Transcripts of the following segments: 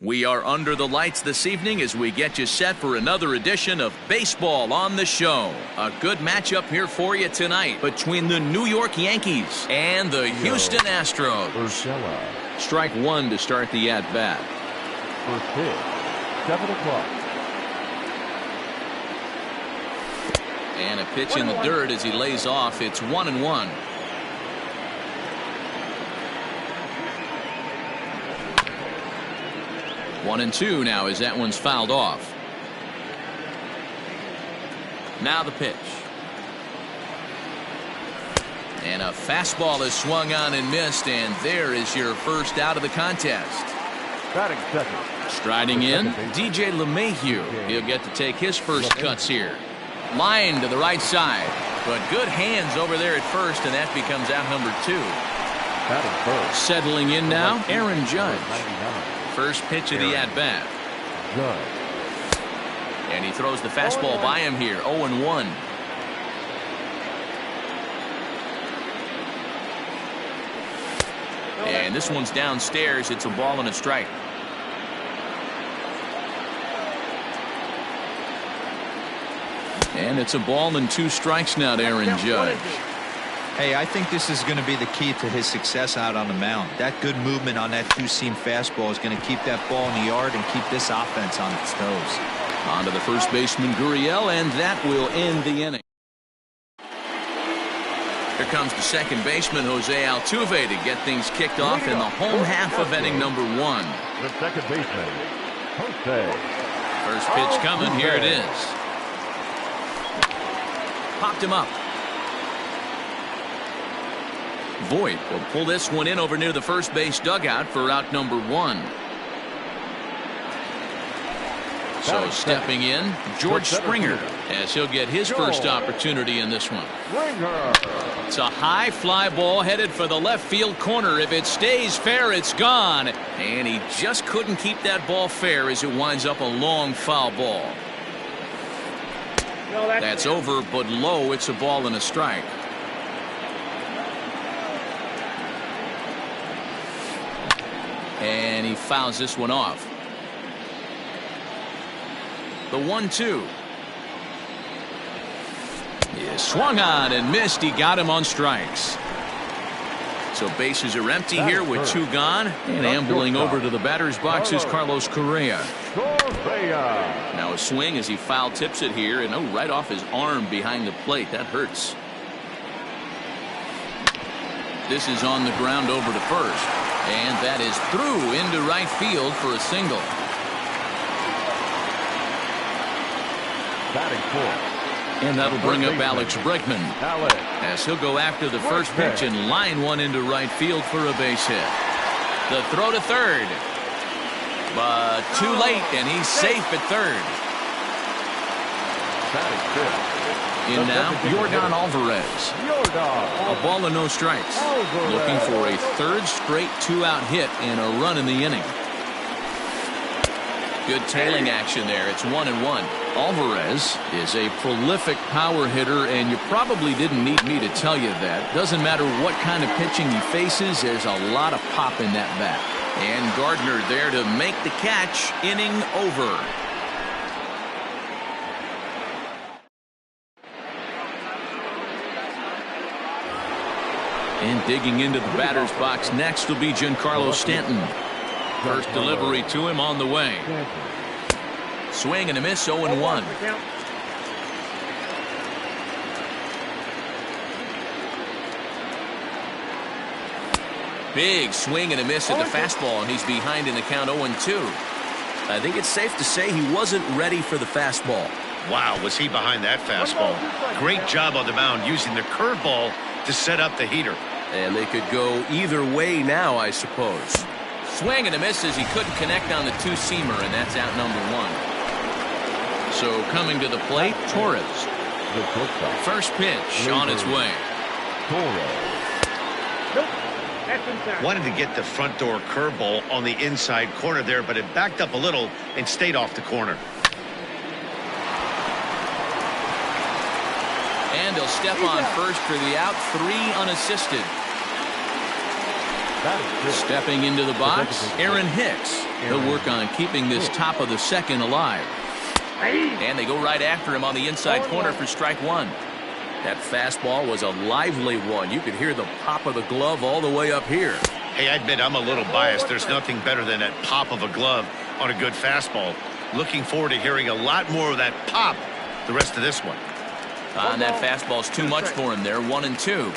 We are under the lights this evening as we get you set for another edition of Baseball on the Show. A good matchup here for you tonight between the New York Yankees and the Houston Astros. Strike one to start the at-bat. First pitch, 7 o'clock. And a pitch in the dirt as he lays off. It's 1-1. One and two now as that one's fouled off. Now the pitch. And a fastball is swung on and missed, and there is your first out of the contest. Batting second. Striding in, DJ LeMahieu. He'll get to take his first cuts here. Line to the right side, but good hands over there at first, and that becomes out number 2. Batting first. Settling in now, Aaron Judge. First pitch of the at-bat. And he throws the fastball by him here, 0-1. And this one's downstairs. It's a ball and a strike. And it's a ball and 2 strikes now to Aaron Judge. Hey, I think this is going to be the key to his success out on the mound. That good movement on that two-seam fastball is going to keep that ball in the yard and keep this offense on its toes. On to the first baseman, Gurriel, and that will end the inning. Here comes the second baseman, Jose Altuve, to get things kicked off in the home half of inning number 1. The second baseman, Jose. First pitch coming. Here it is. Popped him up. Voit will pull this one in over near the first base dugout for out number 1. So stepping in, George Springer, as he'll get his first opportunity in this one. It's a high fly ball headed for the left field corner. If it stays fair, it's gone. And he just couldn't keep that ball fair as it winds up a long foul ball. That's over, but low. It's a ball and a strike. And he fouls this one off. The 1-2. He swung on and missed. He got him on strikes. So bases are empty here with 2 gone. And ambling over to the batter's box is Carlos Correa. Now a swing as he foul tips it here, and right off his arm behind the plate. That hurts. This is on the ground over to first. And that is through into right field for a single. Batting fourth. And that'll bring up Alex Bregman as he'll go after the first pitch and line one into right field for a base hit. The throw to third. But too late, and he's safe at third. Batting fifth. In now, Yordan Alvarez. A ball and no strikes. Looking for a third straight 2-out hit and a run in the inning. Good tailing action there. It's 1-1. Alvarez is a prolific power hitter, and you probably didn't need me to tell you that. Doesn't matter what kind of pitching he faces, there's a lot of pop in that bat. And Gardner there to make the catch. Inning over. And digging into the batter's box next will be Giancarlo Stanton. First delivery to him on the way. Swing and a miss, 0-1. Big swing and a miss at the fastball, and he's behind in the count 0-2. I think it's safe to say he wasn't ready for the fastball. Wow, was he behind that fastball. Great job on the mound using the curveball to set up the heater. And they could go either way now, I suppose. Swing and a miss as he couldn't connect on the two-seamer, and that's out number 1. So coming to the plate, Torres. First pitch on its way. Wanted to get the front door curveball on the inside corner there, but it backed up a little and stayed off the corner. And he'll step on first for the out, 3 unassisted. Stepping into the box, Aaron Hicks. He'll work on keeping this top of the second alive. And they go right after him on the inside corner for strike one. That fastball was a lively one. You could hear the pop of the glove all the way up here. Hey, I admit I'm a little biased. There's nothing better than that pop of a glove on a good fastball. Looking forward to hearing a lot more of that pop the rest of this one. And that fastball's too much for him there. 1-2.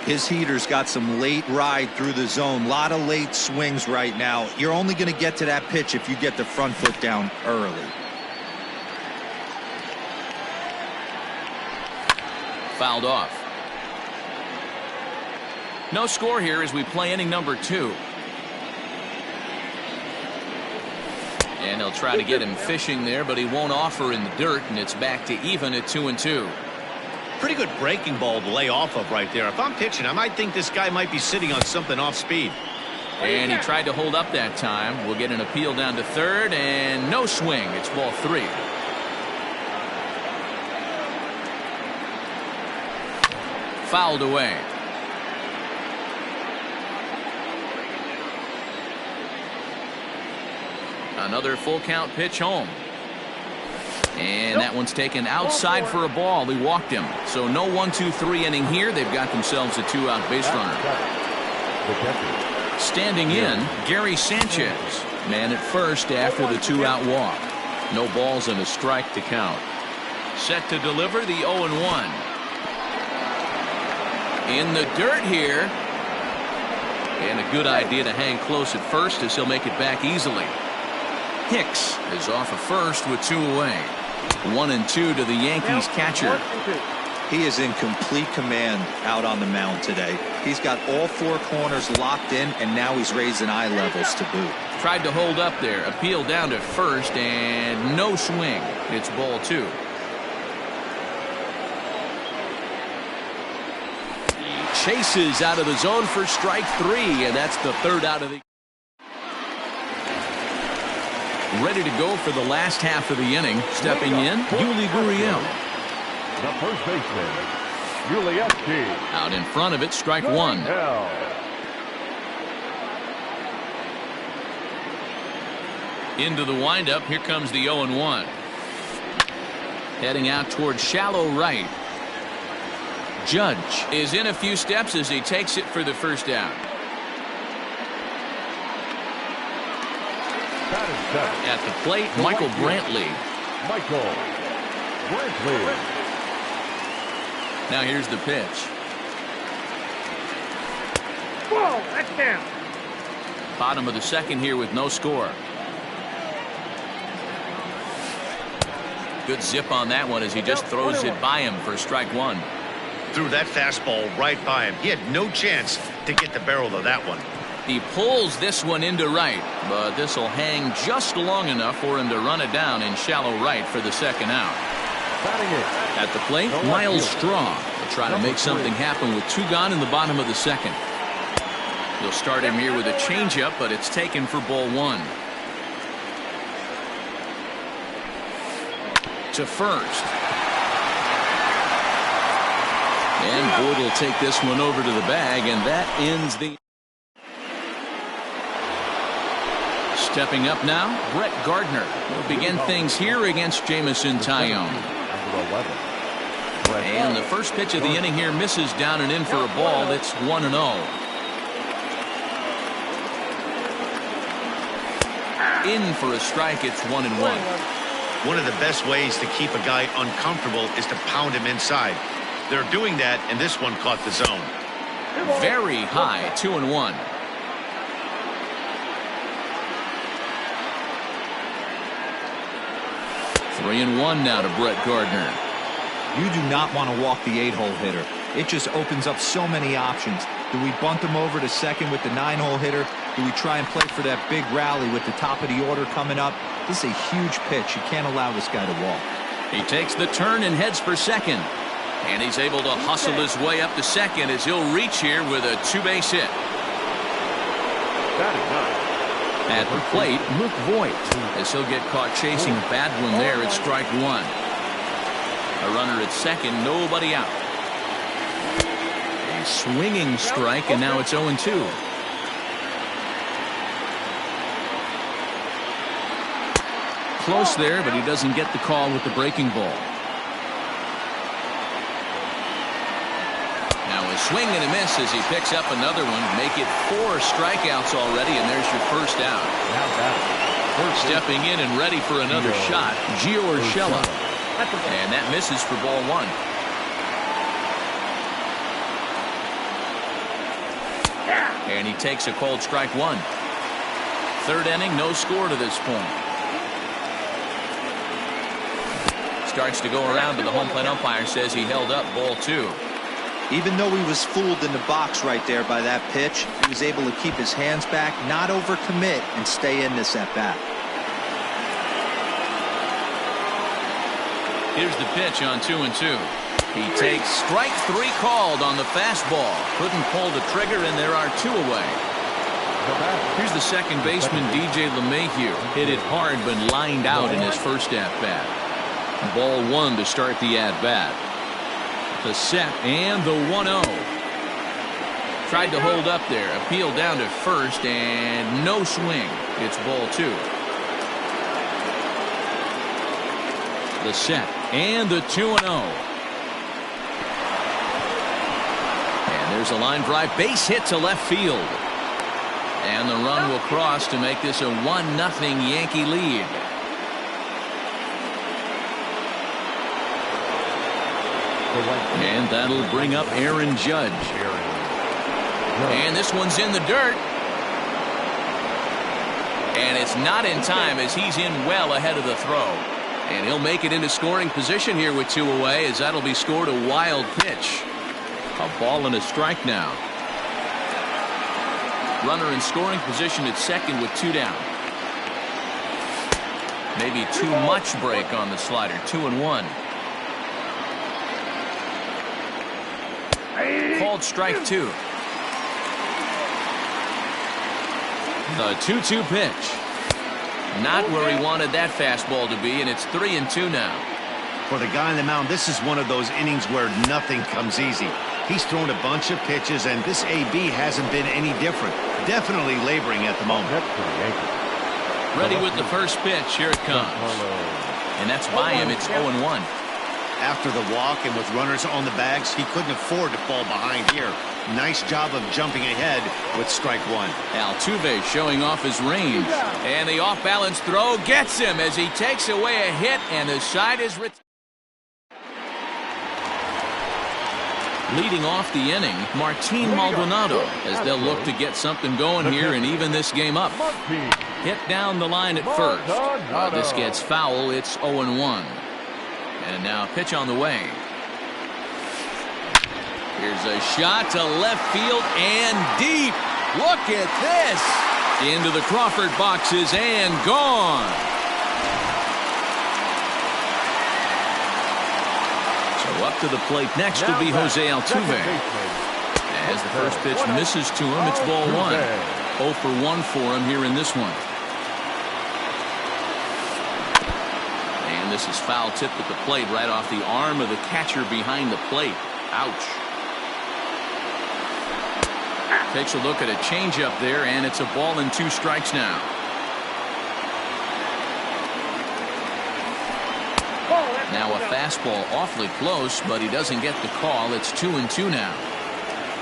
His heater's got some late ride through the zone. A lot of late swings right now. You're only going to get to that pitch if you get the front foot down early. Fouled off. No score here as we play inning number 2. And they'll try to get him fishing there, but he won't offer in the dirt, and it's back to even at 2-2. Pretty good breaking ball to lay off of right there. If I'm pitching, I might think this guy might be sitting on something off speed. And he tried to hold up that time. We'll get an appeal down to third, and no swing. It's ball 3. Fouled away. Another full count pitch home. And that one's taken outside for a ball. He walked him. So no 1-2-3 inning here. They've got themselves a 2-out base runner. Standing in, Gary Sanchez. Man at first after the 2-out walk. No balls and a strike to count. Set to deliver the 0-1. In the dirt here. And a good idea to hang close at first as he'll make it back easily. Hicks is off of first with 2 away. 1-2 to the Yankees catcher. He is in complete command out on the mound today. He's got all 4 corners locked in, and now he's raising eye levels to boot. Tried to hold up there. Appeal down to first, and no swing. It's ball 2. Chases out of the zone for strike 3, and that's the 3rd out of the. Ready to go for the last half of the inning. Stepping in, Yuli Gurriel. The first baseman, Yuli. Out in front of it, strike 1. Into the windup, here comes the 0-1. Heading out towards shallow right. Judge is in a few steps as he takes it for the first down. At the plate, Michael Brantley. Now here's the pitch. Whoa, that's down. Bottom of the second here with no score. Good zip on that one as he just throws it by him for strike 1. Threw that fastball right by him. He had no chance to get the barrel of that one. He pulls this one into right, but this will hang just long enough for him to run it down in shallow right for the second out. At the plate, Miles Straw will try to make something happen with 2 gone in the bottom of the second. He'll start him here with a changeup, but it's taken for ball 1. To first. And Boyd will take this one over to the bag, and that ends the. Stepping up now, Brett Gardner will begin things here against Jamison Tyone. And the first pitch of the inning here misses down and in for a ball. That's 1-0. In for a strike. It's 1-1. One of the best ways to keep a guy uncomfortable is to pound him inside. They're doing that, and this one caught the zone. Very high, 2-1. Three and 1 now to Brett Gardner. You do not want to walk the 8-hole hitter. It just opens up so many options. Do we bunt him over to second with the 9-hole hitter? Do we try and play for that big rally with the top of the order coming up? This is a huge pitch. You can't allow this guy to walk. He takes the turn and heads for second. And he's able to hustle his way up to second as he'll reach here with a 2-base hit. At the plate, Luke Voigt, as he'll get caught chasing a bad one there at strike 1. A runner at second, nobody out. A swinging strike, and now it's 0-2. close there, but he doesn't get the call with the breaking ball. Now a swing and a miss as he picks up another one. Make it 4 strikeouts already, and there's your first out. Stepping in and ready for another shot, Urshela. And that misses for ball 1. And he takes a called strike 1. 3rd inning, no score to this point. Starts to go around, but the home plate umpire says he held up ball 2. Even though he was fooled in the box right there by that pitch, he was able to keep his hands back, not overcommit, and stay in this at bat. Here's the pitch on 2-2. He takes strike 3 called on the fastball. Couldn't pull the trigger, and there are 2 away. Here's the second baseman, DJ LeMahieu. Hit it hard, but lined out in his first at-bat. Ball 1 to start the at-bat. The set and the 1-0. Tried to hold up there. Appeal down to first, and no swing. It's ball 2. The set and the 2-0. And there's a line drive, base hit to left field. And the run will cross to make this a 1-0 Yankee lead. And that'll bring up Aaron Judge. And this one's in the dirt. And it's not in time as he's in well ahead of the throw. And he'll make it into scoring position here with 2 away, as that'll be scored a wild pitch. A ball and a strike now. Runner in scoring position at second with 2 down. Maybe too much break on the slider. 2-1. Called strike 2. The 2-2 pitch. Not where he wanted that fastball to be, and it's 3-2 now. For the guy on the mound, this is one of those innings where nothing comes easy. He's thrown a bunch of pitches, and this AB hasn't been any different. Definitely laboring at the moment. Ready with the first pitch. Here it comes. And that's by him. It's 0-1. After the walk and with runners on the bags, he couldn't afford to fall behind here. Nice job of jumping ahead with strike 1. Altuve showing off his range. And the off-balance throw gets him as he takes away a hit, and the side is retired. Leading off the inning, Martin Maldonado, as they'll look to get something going here and even this game up. Hit down the line at first. This gets foul. It's 0-1. And now pitch on the way. Here's a shot to left field and deep. Look at this. Into the Crawford boxes and gone. So up to the plate next will be Jose Altuve. As the first pitch misses to him, it's ball 1. 0 for 1 for him here in this one. And this is foul tipped at the plate right off the arm of the catcher behind the plate. Ouch. Takes a look at a changeup there, and it's a ball and 2 strikes now. Now a fastball awfully close, but he doesn't get the call. It's 2-2 now.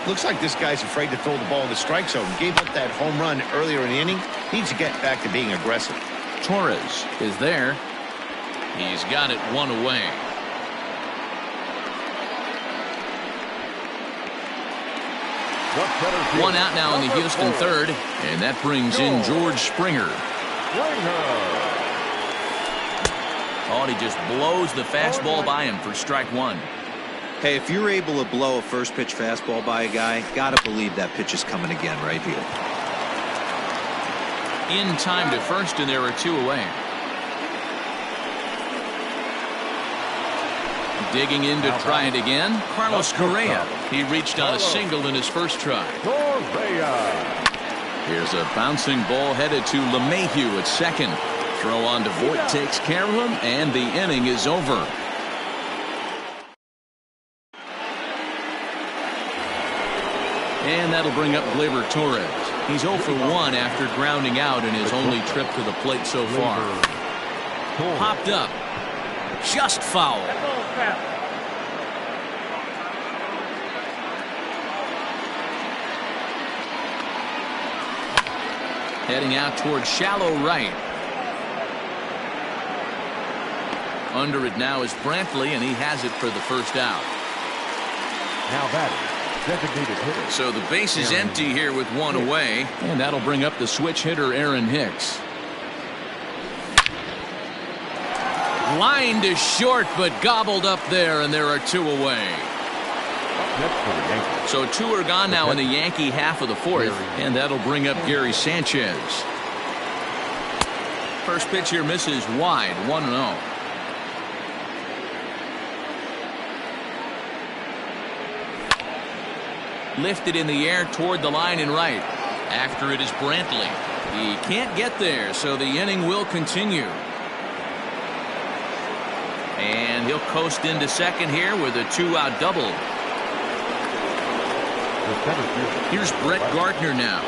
Looks like this guy's afraid to throw the ball in the strike zone. Gave up that home run earlier in the inning. Needs to get back to being aggressive. Torres is there. He's got it 1 away. One out now in the Houston third, and that brings in George Springer. Oh, he just blows the fastball by him for strike 1. Hey, if you're able to blow a first pitch fastball by a guy, gotta believe that pitch is coming again right here. In time to first, and there are 2 away. Digging in to try it again, Carlos Correa. He reached on a single in his first try. Here's a bouncing ball headed to LeMahieu at second. Throw on to Voit takes care of him, and the inning is over. And that'll bring up Gleyber Torres. He's 0 for 1 after grounding out in his only trip to the plate so far. Popped up. Just foul. That ball's foul. Heading out towards shallow right. Under it now is Brantley, and he has it for the first out. Now batting, designated hitter. So the base is empty here with one away, and that'll bring up the switch hitter Aaron Hicks. Line to short, but gobbled up there, and there are two away. Next for the Yankees. So two are gone now in the Yankee half of the fourth, and that'll bring up Gary Sanchez. First pitch here misses wide, 1-0. Lifted in the air toward the line and right. After it is Brantley. He can't get there, so the inning will continue. And he'll coast into second here with a two-out double. Here's Brett Gardner now.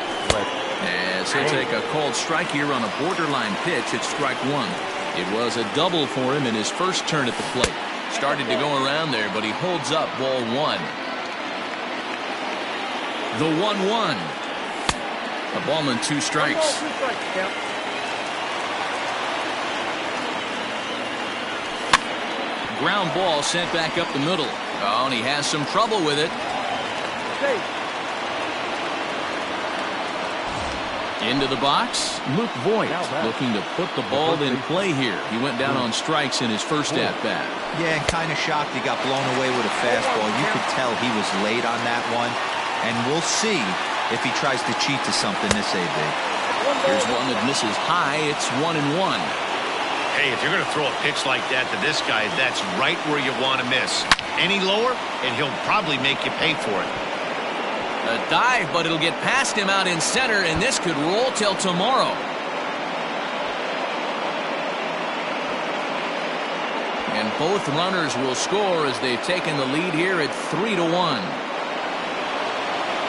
As he'll take a called strike here on a borderline pitch at strike one. It was a double for him in his first turn at the plate. Started to go around there, but he holds up ball one. The 1-1. A ball and two strikes. Ground ball sent back up the middle. Oh, and he has some trouble with it. Into the box, Luke Voigt looking to put the ball in play here. He went down on strikes in his first at-bat. Yeah, and kind of shocked he got blown away with a fastball. You could tell he was late on that one. And we'll see if he tries to cheat to something this AB. Here's one that misses high. It's 1-1. Hey, if you're going to throw a pitch like that to this guy, that's right where you want to miss. Any lower, and he'll probably make you pay for it. A dive, but it'll get past him out in center, and this could roll till tomorrow. And both runners will score as they've taken the lead here at 3-1.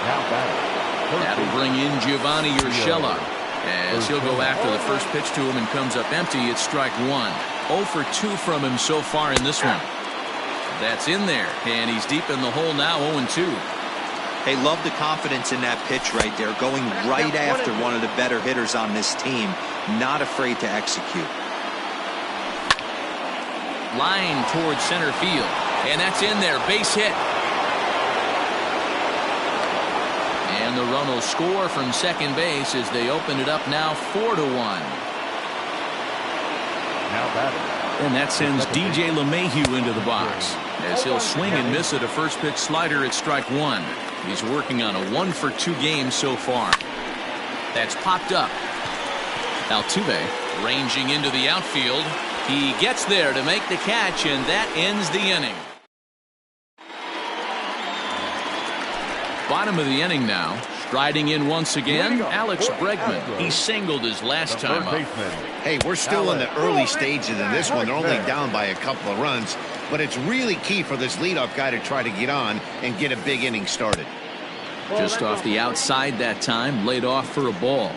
That'll bring in Giovanni Urshela as he'll go after the first pitch to him and comes up empty. It's strike one. 0 for 2 from him so far in this one. That's in there, and he's deep in the hole now, 0-2. Hey, love the confidence in that pitch right there, going right after one of the better hitters on this team, not afraid to execute. Line towards center field, and that's in there, base hit. And the run will score from second base as they open it up now 4-1. Now batting. And that sends DJ LeMahieu into the box as he'll swing and miss at a first pitch slider at strike one. He's working on a 1 for 2 game so far. That's popped up. Altuve ranging into the outfield. He gets there to make the catch, and that ends the inning. Bottom of the inning now. Striding in once again, Alex Bregman. He singled his last time up. Hey, we're still in the early stages in this one. They're only down by a couple of runs, but it's really key for this leadoff guy to try to get on and get a big inning started. Just off the outside that time, laid off for a ball.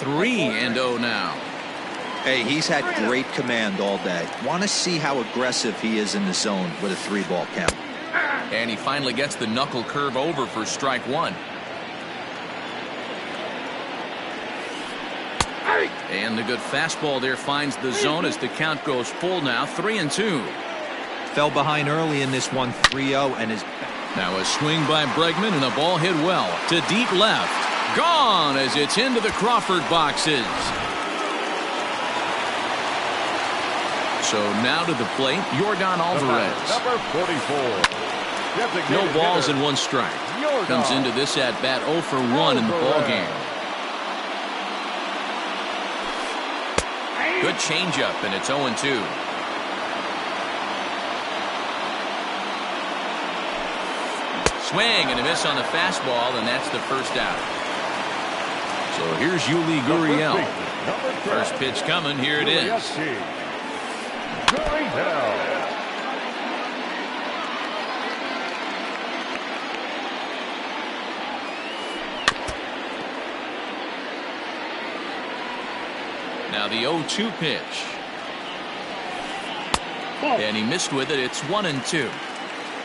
3-0 now. Hey, he's had great command all day. Want to see how aggressive he is in the zone with a 3-ball count. And he finally gets the knuckle curve over for strike one. And the good fastball there finds the zone as the count goes full now, 3-2. Fell behind early in this one, 3-0, and is now a swing by Bregman and a ball hit well to deep left. Gone as it's into the Crawford boxes. So now to the plate, Yordan Alvarez. Number 44. No balls and 1 strike. Comes into this at bat 0 for 1 in the ball game. Good changeup, and it's 0-2. Swing and a miss on the fastball, and that's the first out. So here's Yuli Gurriel. First pitch coming. Here it is. Now the 0-2 pitch. And he missed with it. It's 1-2.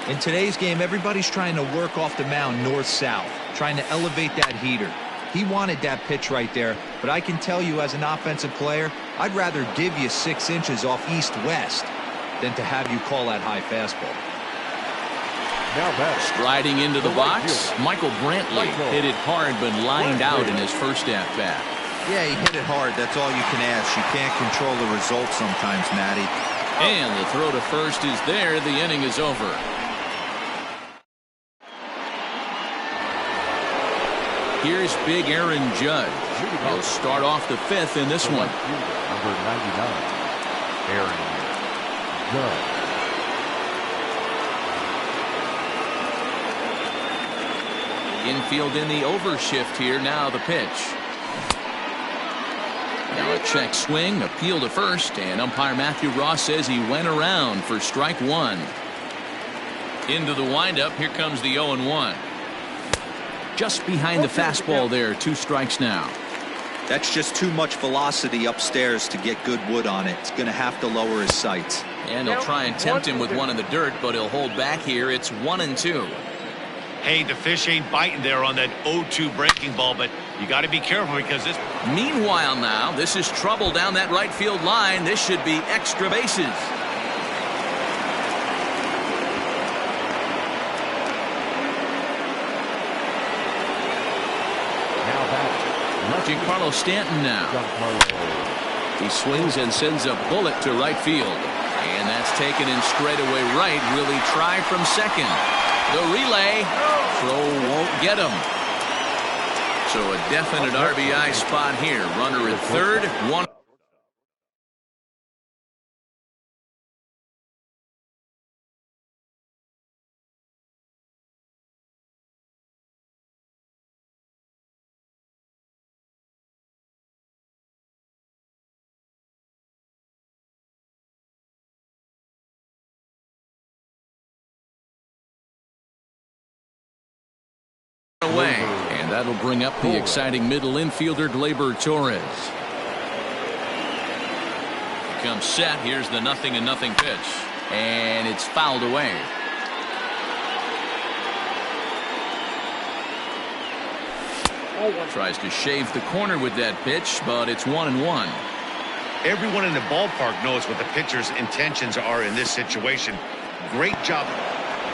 In today's game, everybody's trying to work off the mound north-south, trying to elevate that heater. He wanted that pitch right there, but I can tell you as an offensive player, I'd rather give you 6 inches off east-west than to have you call that high fastball. Now batter. Striding into the box, Michael Brantley hit it hard but lined out in his first at-bat. Yeah, he hit it hard. That's all you can ask. You can't control the result sometimes, Matty. And the throw to first is there. The inning is over. Here's big Aaron Judge. He'll start off the 5th in this one. Number 99, Aaron Judge. Infield in the overshift here. Now the pitch. Now a check swing, appeal to first, and umpire Matthew Ross says he went around for strike 1. Into the windup. Here comes the 0-1. Just behind the fastball there. 2 strikes now. That's just too much velocity upstairs to get good wood on it. It's going to have to lower his sights. And he'll try and tempt him with one in the dirt, but he'll hold back here. It's 1-2. Hey, the fish ain't biting there on that 0-2 breaking ball, but you got to be careful because this. Meanwhile now, this is trouble down that right field line. This should be extra bases. Giancarlo Stanton now. He swings and sends a bullet to right field. And that's taken in straightaway right. Will he try from second? The relay. Throw won't get him. So a definite RBI spot here. Runner at third. 1. Away, and that'll bring up the exciting middle infielder Gleyber Torres. Comes set. Here's the 0-0 pitch, and it's fouled away. Tries to shave the corner with that pitch, but it's 1-1. Everyone in the ballpark knows what the pitcher's intentions are in this situation. Great job.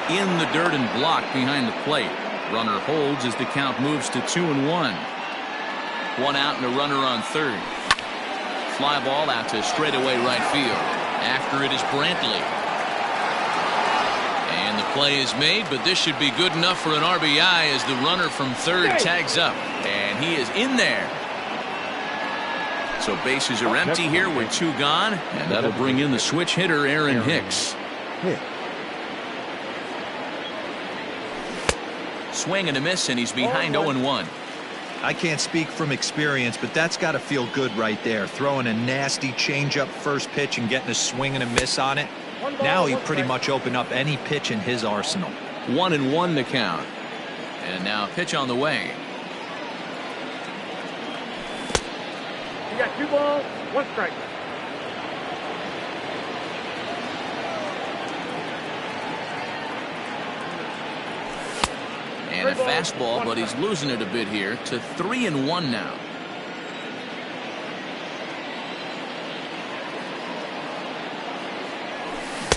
In the dirt and blocked behind the plate. Runner holds as the count moves to 2-1. 1 out and a runner on third. Fly ball out to straightaway right field. After it is Brantley. And the play is made, but this should be good enough for an RBI as the runner from third tags up. And he is in there. So bases are empty here with 2 gone. And that'll bring in the switch hitter, Aaron Hicks. Swing and a miss, and he's behind 0-1. I can't speak from experience, but that's got to feel good right there. Throwing a nasty changeup first pitch and getting a swing and a miss on it. Now he pretty much opened up any pitch in his arsenal. 1-1 to count. And now a pitch on the way. You got 2 balls, 1 strike. And a fastball, but he's losing it a bit here to 3-1 now.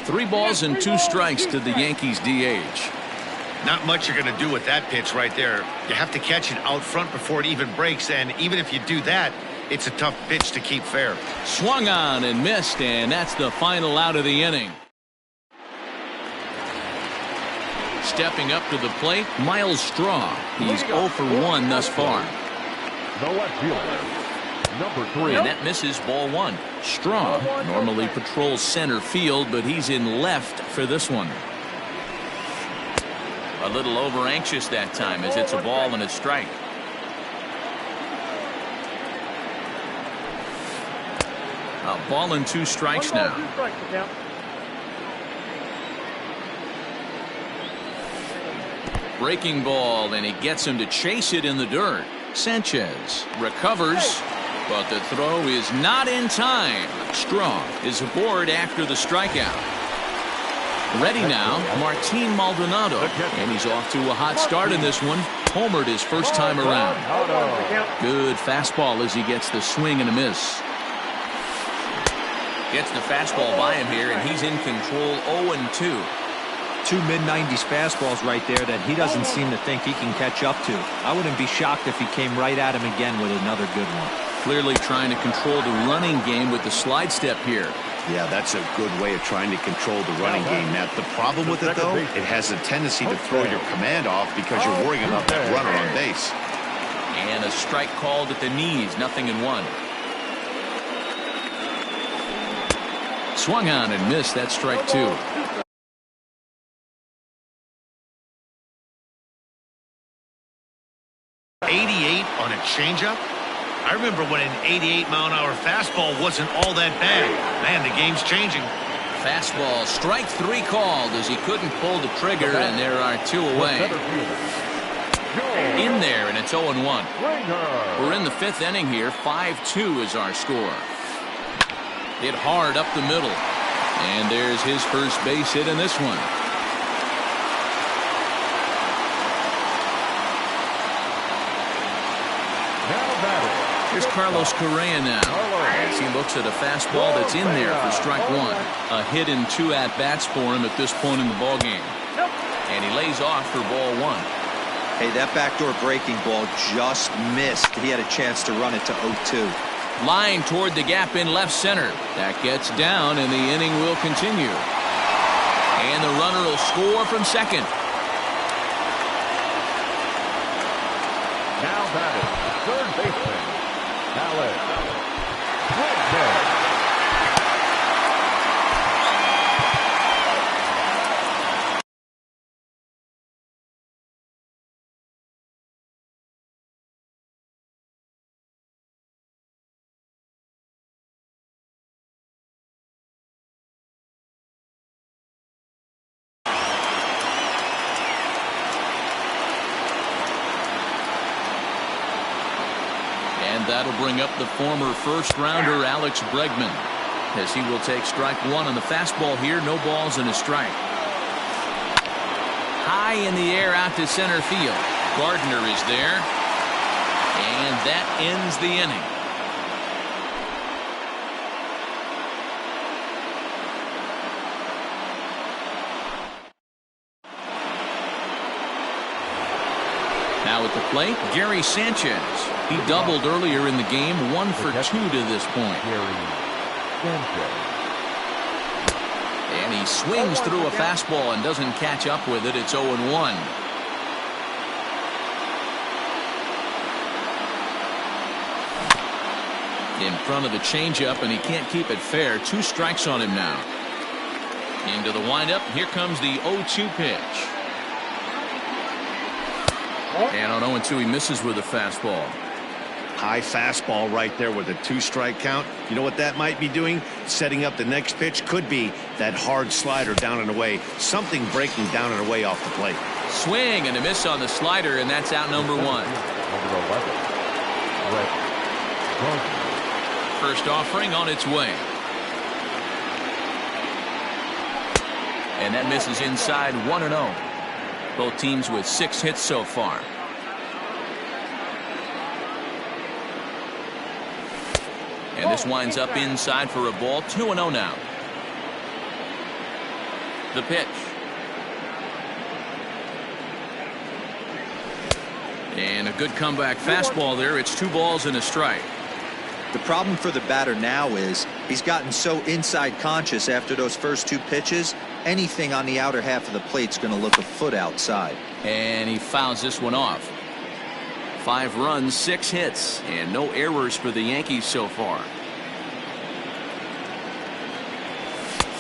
Three balls and 2 strikes to the Yankees DH. Not much you're going to do with that pitch right there. You have to catch it out front before it even breaks, and even if you do that, it's a tough pitch to keep fair. Swung on and missed, and that's the final out of the inning. Stepping up to the plate, Miles Straw. He's 0 for 1 thus far. The left fielder, number 3. And that misses, ball 1. Straw normally patrols center field, but he's in left for this one. A little over anxious that time as it's a ball and a strike. A ball and 2 strikes now. Breaking ball, and he gets him to chase it in the dirt. Sanchez recovers, But the throw is not in time. Strong is aboard after the strikeout. Ready now, Martin Maldonado. And he's off to a hot start in this one. Homered his first time around. Good fastball as he gets the swing and a miss. Gets the fastball by him here, and he's in control 0-2. Two mid-90s fastballs right there that he doesn't seem to think he can catch up to. I wouldn't be shocked if he came right at him again with another good one. Clearly trying to control the running game with the slide step here. Yeah, that's a good way of trying to control the running game. Now, the problem with it, though, it has a tendency to throw your command off because you're worrying about that runner on base. And a strike called at the knees, 0-1. Swung on and missed. That strike two. '88 on a changeup? I remember when an 88-mile-an-hour fastball wasn't all that bad. Man, the game's changing. Fastball, strike three called as he couldn't pull the trigger, and there are two away. In there, and it's 0-1. We're in the fifth inning here. 5-2 is our score. Hit hard up the middle. And there's his first base hit in this one. Here's Carlos Correa now as he looks at a fastball that's in there for strike one. A hit and two at-bats for him at this point in the ballgame. And he lays off for ball one. Hey, that backdoor breaking ball just missed. He had a chance to run it to 0-2. Line toward the gap in left center. That gets down, and the inning will continue. And the runner will score from second. Now batting, third baseman, Alex Bregman. That'll bring up the former first-rounder Alex Bregman as he will take strike one on the fastball here. No balls and a strike. High in the air out to center field. Gardner is there. And that ends the inning. Now at the plate, Gary Sanchez. He doubled earlier in the game, 1 for 2 to this point. And he swings through a fastball and doesn't catch up with it. It's 0-1. In front of the changeup, and he can't keep it fair. 2 strikes on him now. Into the windup. Here comes the 0-2 pitch. And on 0-2, he misses with a fastball. High fastball right there with a 2-strike count. You know what that might be doing? Setting up the next pitch. Could be that hard slider down and away. Something breaking down and away off the plate. Swing and a miss on the slider, and that's out number 1. Number 11. First offering on its way. And that misses inside 1-0. Both teams with 6 hits so far. And this winds up inside for a ball. 2-0 now. The pitch. And a good comeback fastball there. It's 2 balls and a strike. The problem for the batter now is he's gotten so inside conscious after those first 2 pitches. Anything on the outer half of the plate's going to look a foot outside. And he fouls this one off. 5 runs, 6 hits, and no errors for the Yankees so far.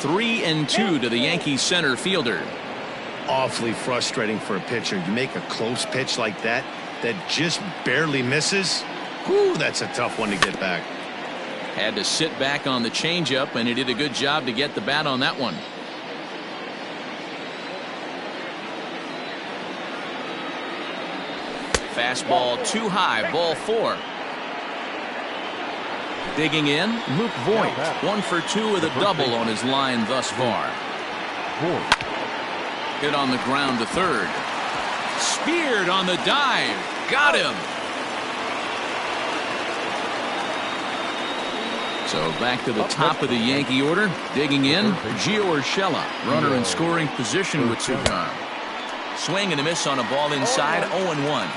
3-2 to the Yankees center fielder. Awfully frustrating for a pitcher. You make a close pitch like that just barely misses. Whew, that's a tough one to get back. Had to sit back on the changeup, and he did a good job to get the bat on that one. Fastball too high, ball 4. Digging in, Luke Voigt. 1 for 2 with a double on his line thus far. Hit on the ground to third. Speared on the dive. Got him. So back to the top of the Yankee order. Digging in, Gio Urshela. Runner in scoring position with 2 gone. Swing and a miss on a ball inside. 0-1.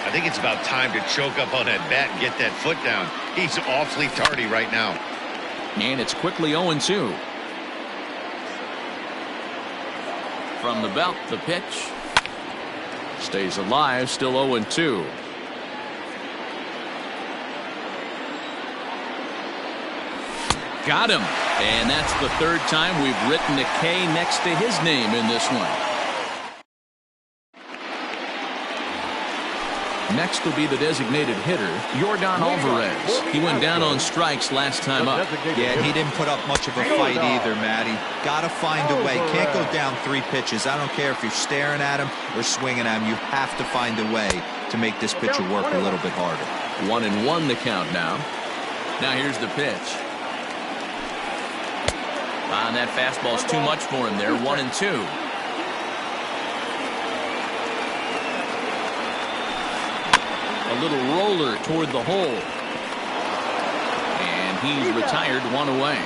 I think it's about time to choke up on that bat and get that foot down. He's awfully tardy right now. And it's quickly 0-2. From the belt, the pitch. Stays alive, still 0-2. Got him. And that's the 3rd time we've written a K next to his name in this one. Next will be the designated hitter, Yordan Alvarez. He went down on strikes last time up. Yeah, he didn't put up much of a fight either, Matty. Got to find a way. Can't go down 3 pitches. I don't care if you're staring at him or swinging at him. You have to find a way to make this pitcher work a little bit harder. 1-1 the count now. Now here's the pitch. And that fastball's too much for him there. 1-2. A little roller toward the hole. And he's retired, 1 away.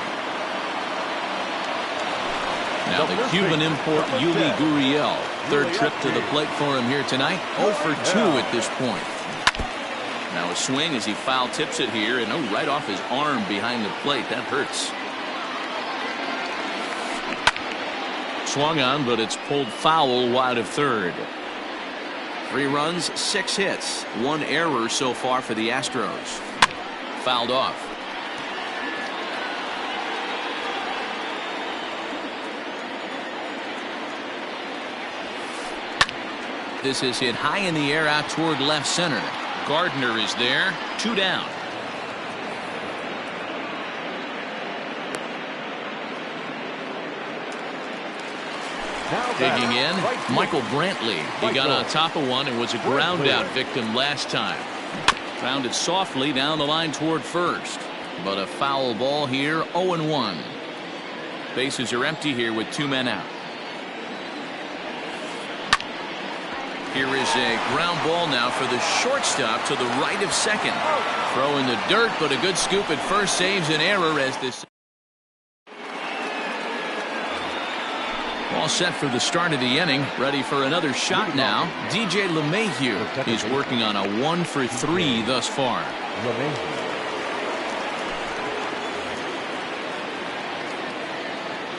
Now the Cuban import, Yuli Gurriel. 3rd trip to the plate for him here tonight. 0 for 2 at this point. Now a swing as he foul tips it here. And right off his arm behind the plate. That hurts. Swung on, but it's pulled foul wide of 3rd. 3 runs, 6 hits, 1 error so far for the Astros. Fouled off. This is hit high in the air out toward left center. Gardner is there. 2 down. Digging in, Michael Brantley. He got on top of one and was a ground out victim last time. Grounded softly down the line toward first. But a foul ball here, 0-1. Bases are empty here with 2 men out. Here is a ground ball now for the shortstop to the right of second. Throw in the dirt, but a good scoop at first saves an error as this. All set for the start of the inning. Ready for another shot now. DJ LeMahieu is working on a 1 for 3 thus far.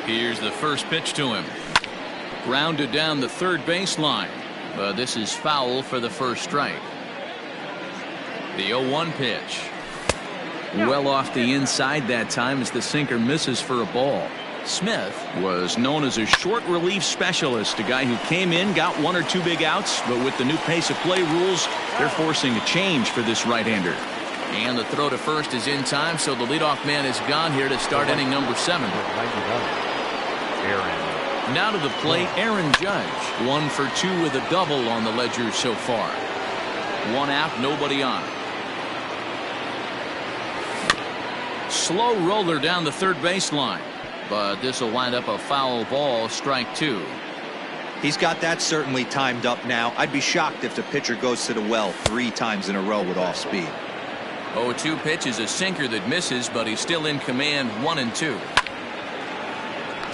Here's the first pitch to him. Grounded down the 3rd baseline. But this is foul for the first strike. The 0-1 pitch. Well off the inside that time as the sinker misses for a ball. Smith was known as a short relief specialist, a guy who came in, got 1 or 2 big outs, but with the new pace of play rules, they're forcing a change for this right-hander. And the throw to first is in time, so the leadoff man is gone here to start inning number 7. Now to the plate, Aaron Judge. 1 for 2 with a double on the ledger so far. 1 out, nobody on. Slow roller down the 3rd baseline. But this will wind up a foul ball, strike 2. He's got that certainly timed up now. I'd be shocked if the pitcher goes to the well 3 times in a row with off speed. 0-2 pitch is a sinker that misses, but he's still in command. 1-2.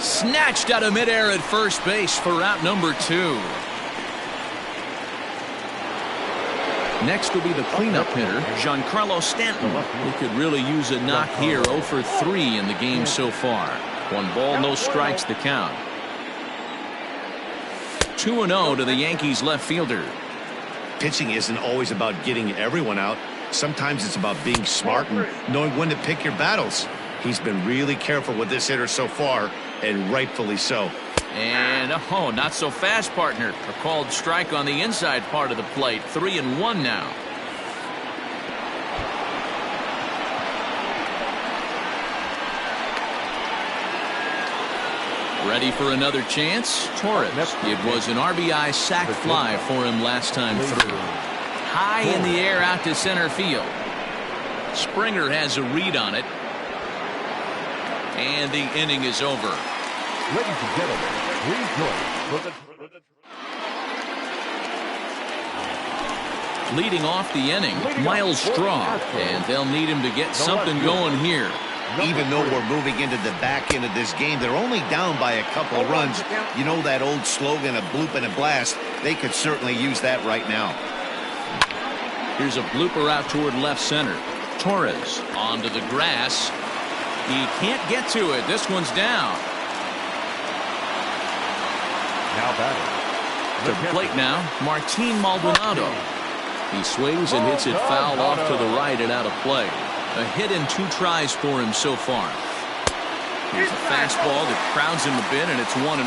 Snatched out of midair at first base for out number 2. Next will be the cleanup hitter, Giancarlo Stanton, who could really use a knock here. 0 for 3 in the game so far. 1 ball, no strikes the count. 2-0 to the Yankees left fielder. Pitching isn't always about getting everyone out. Sometimes it's about being smart and knowing when to pick your battles. He's been really careful with this hitter so far, and rightfully so. And not so fast, partner. A called strike on the inside part of the plate. 3-1 now. Ready for another chance? Torres. It was an RBI sac fly for him last time through. High in the air out to center field. Springer has a read on it. And the inning is over. Ladies and gentlemen, please join us. Leading off the inning, Miles Straw, and they'll need him to get something going here. Even though we're moving into the back end of this game, they're only down by a couple of runs. You know that old slogan, a bloop and a blast? They could certainly use that right now. Here's a blooper out toward left center. Torres onto the grass. He can't get to it. This one's down. Now batting. To the plate now, Martin Maldonado. He swings and hits it foul off to the right and out of play. A hit in 2 tries for him so far. Here's a fastball that crowds in the bin, and it's 1-1.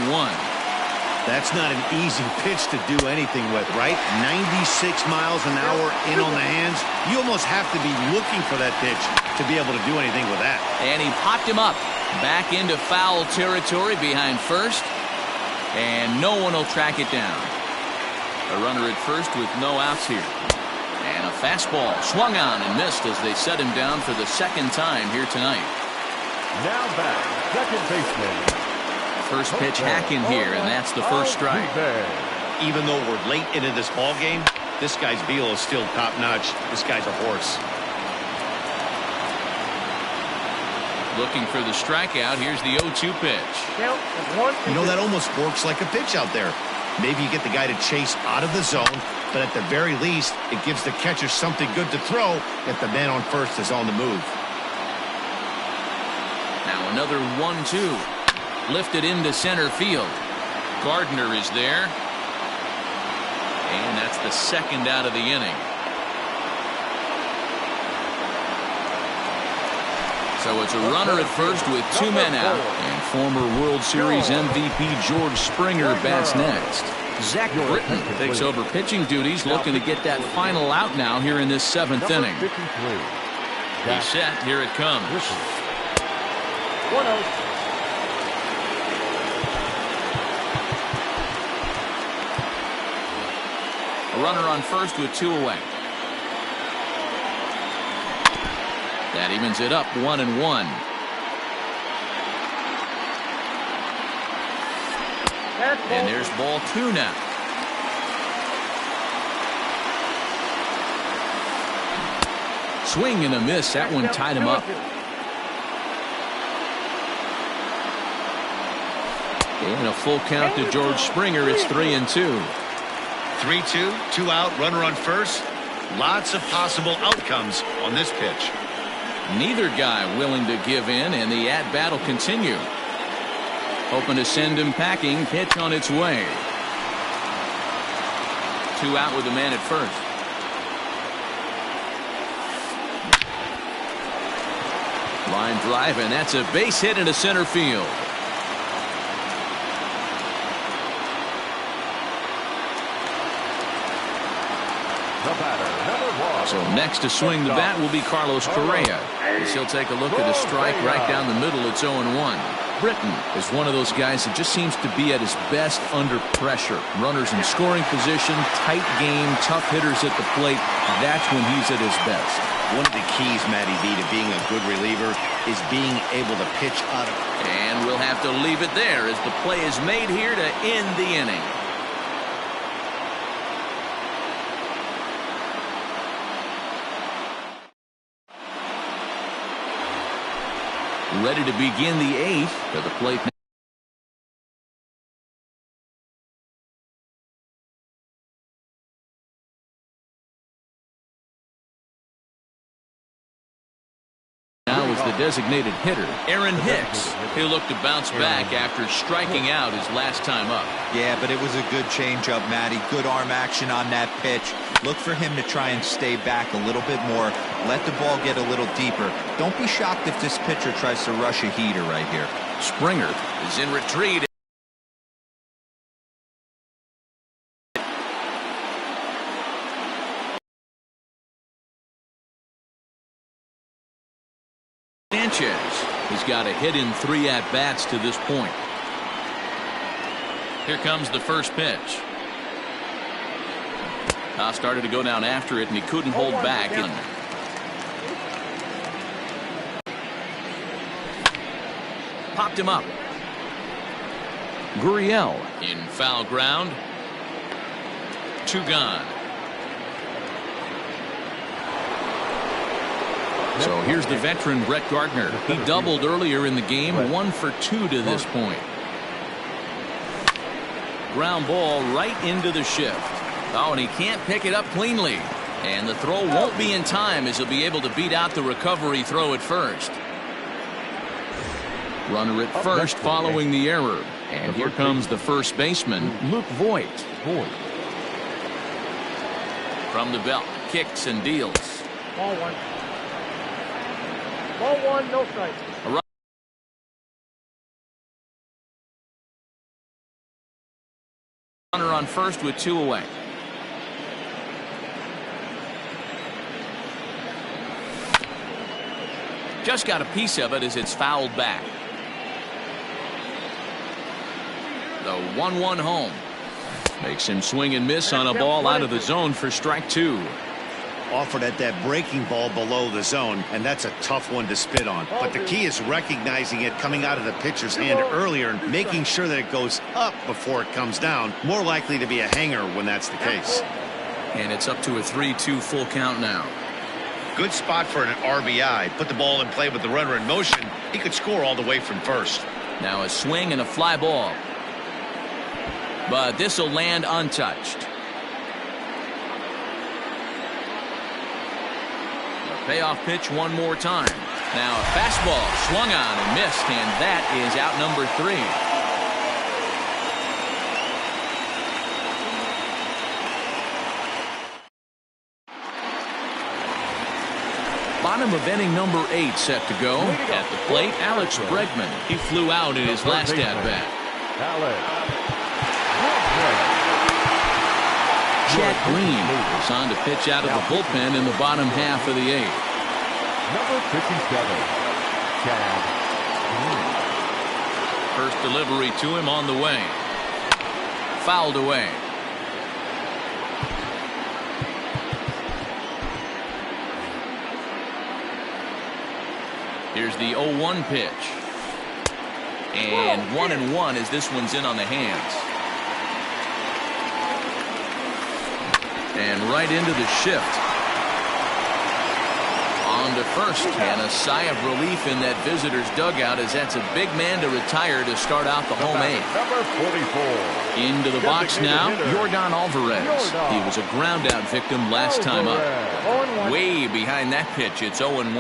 That's not an easy pitch to do anything with, right? 96 miles an hour in on the hands. You almost have to be looking for that pitch to be able to do anything with that. And he popped him up. Back into foul territory behind first. And no one will track it down. A runner at first with no outs here. And a fastball swung on and missed as they set him down for the second time here tonight. Now back, second baseman. First pitch hacking here, and that's the first strike. Even though we're late into this ball game, this guy's feel is still top-notch. This guy's a horse. Looking for the strikeout. Here's the 0-2 pitch. You know, that almost works like a pitch out there. Maybe you get the guy to chase out of the zone, but at the very least, it gives the catcher something good to throw if the man on first is on the move. Now another 1-2. Lifted into center field. Gardner is there. And that's the second out of the inning. So it's a runner at first with 2 men out. And former World Series MVP George Springer bats next. Zach Britton takes over pitching duties, looking to get that final out now here in this 7th inning. He's set. Here it comes. 1-0. A runner on first with 2 away. That evens it up 1-1. And there's ball 2 now. Swing and a miss. That one tied him up. And a full count to George Springer. It's 3-2. 3-2, 2 out, runner on first. Lots of possible outcomes on this pitch. Neither guy willing to give in, and the at-bat will continue. Hoping to send him packing. Pitch on its way. 2 out with a man at first. Line drive, and that's a base hit into center field. So next to swing the bat will be Carlos Correa, as he'll take a look at a strike right down the middle. It's 0-1. Britton is one of those guys that just seems to be at his best under pressure. Runners in scoring position, tight game, tough hitters at the plate. That's when he's at his best. One of the keys, Matty B, to being a good reliever is being able to pitch out of. And we'll have to leave it there as the play is made here to end the inning. Ready to begin the 8th. To the plate now is the designated hitter, Aaron Hicks. He'll look to bounce back after striking out his last time up. Yeah, but it was a good changeup, Matty. Good arm action on that pitch. Look for him to try and stay back a little bit more. Let the ball get a little deeper. Don't be shocked if this pitcher tries to rush a heater right here. Springer is in retreat. Sanchez has got a hit in 3 at-bats to this point. Here comes the first pitch. Started to go down after it, and he couldn't hold back. Popped him up. Gurriel in foul ground. 2 gone. So here's the veteran Brett Gardner. He doubled earlier in the game, 1 for 2 to this point. Ground ball right into the shift. Oh, and he can't pick it up cleanly. And the throw won't be in time as he'll be able to beat out the recovery throw at first. Runner at first following the error. And here comes the first baseman, Luke Voigt. From the belt, kicks and deals. Ball 1. Ball 1, no strike. Runner on first with 2 away. Just got a piece of it as it's fouled back. The 1-1 home. Makes him swing and miss on a ball out of the zone for strike 2. Offered at that breaking ball below the zone, and that's a tough one to spit on. But the key is recognizing it coming out of the pitcher's hand earlier and making sure that it goes up before it comes down. More likely to be a hanger when that's the case. And it's up to a 3-2 full count now. Good spot for an RBI. Put the ball in play with the runner in motion. He could score all the way from first. Now a swing and a fly ball. But this will land untouched. Payoff pitch one more time. Now a fastball swung on and missed, and that is out number 3. Bottom of inning number 8 set to go. At the plate, Alex Bregman. He flew out in his last at-bat. Chad Green is on to pitch out of the bullpen in the bottom half of the 8th. Number 57, Chad Green. First delivery to him on the way. Fouled away. Here's the 0-1 pitch. And 1-1 as this one's in on the hands. And right into the shift. On to first, and a sigh of relief in that visitor's dugout as that's a big man to retire to start out the home 8th. Number 44. Into the box now, Yordan Alvarez. He was a ground-out victim last time up. Way behind that pitch, it's 0-1.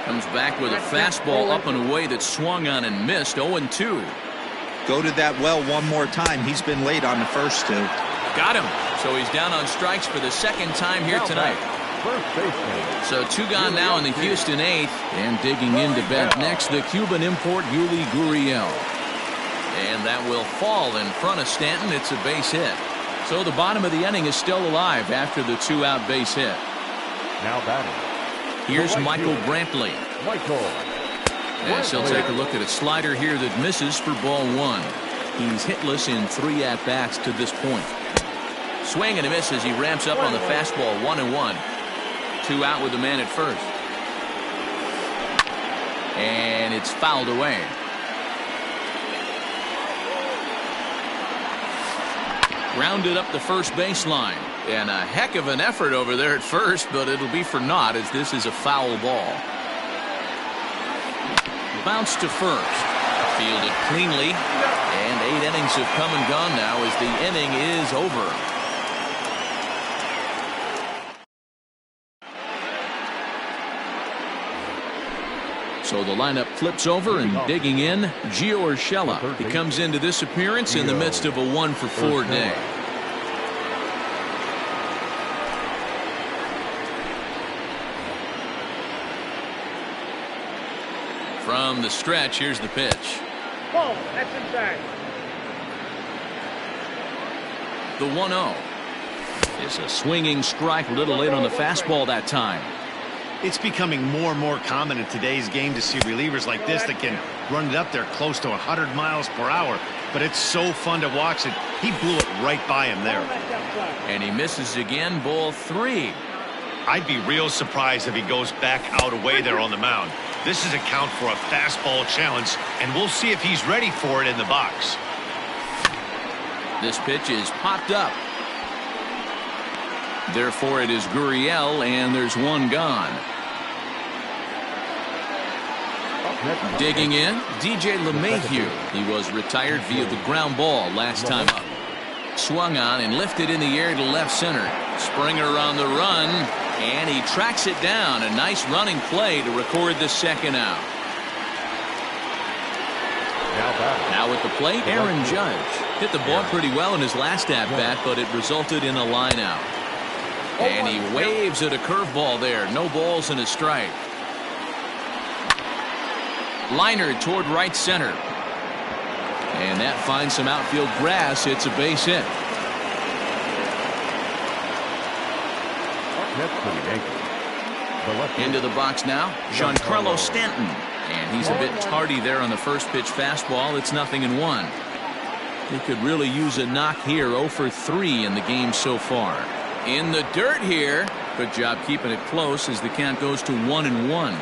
Comes back with a fastball up and away that swung on and missed. 0-2. Go to that well one more time. He's been late on the first 2. Got him. So he's down on strikes for the second time here tonight. First baseman. So 2 gone now in the Houston 8th. And digging into bat next, the Cuban import Yuli Gurriel. And that will fall in front of Stanton. It's a base hit. So the bottom of the inning is still alive after the 2-out base hit. Now batting. Here's Michael Brantley. Michael. As he'll take a look at a slider here that misses for ball 1. He's hitless in 3 at-bats to this point. Swing and a miss as he ramps up on the fastball. 1-1. 2 out with the man at first. And it's fouled away. Rounded up the first baseline. And a heck of an effort over there at first, but it'll be for naught as this is a foul ball. Bounce to first. Fielded cleanly. And 8 innings have come and gone now as the inning is over. So the lineup flips over, and digging in, Gio Urshela. He comes into this appearance in the midst of a 1-for-4 day. From the stretch, here's the pitch. Ball, that's inside. The 1-0 is a swinging strike, a little late on the fastball that time. It's becoming more and more common in today's game to see relievers like this that can run it up there close to 100 miles per hour. But it's so fun to watch it. He blew it right by him there. And he misses again, ball 3. I'd be real surprised if he goes back out away there on the mound. This is a count for a fastball challenge, and we'll see if he's ready for it in the box. This pitch is popped up. Therefore, it is Gurriel, and there's one gone. Digging in, DJ LeMahieu. He was retired via the ground ball last time up. Swung on and lifted in the air to left center. Springer on the run, and he tracks it down. A nice running play to record the second out. Now at the plate, Aaron Judge. Hit the ball pretty well in his last at-bat, but it resulted in a line out. And he waves at a curveball there. No balls and a strike. Liner toward right center. And that finds some outfield grass. It's a base hit. Into the box now, Giancarlo Stanton. And he's a bit tardy there on the first pitch fastball. It's 0-1. He could really use a knock here. 0 for 3 in the game so far. In the dirt here. Good job keeping it close as the count goes to 1-1.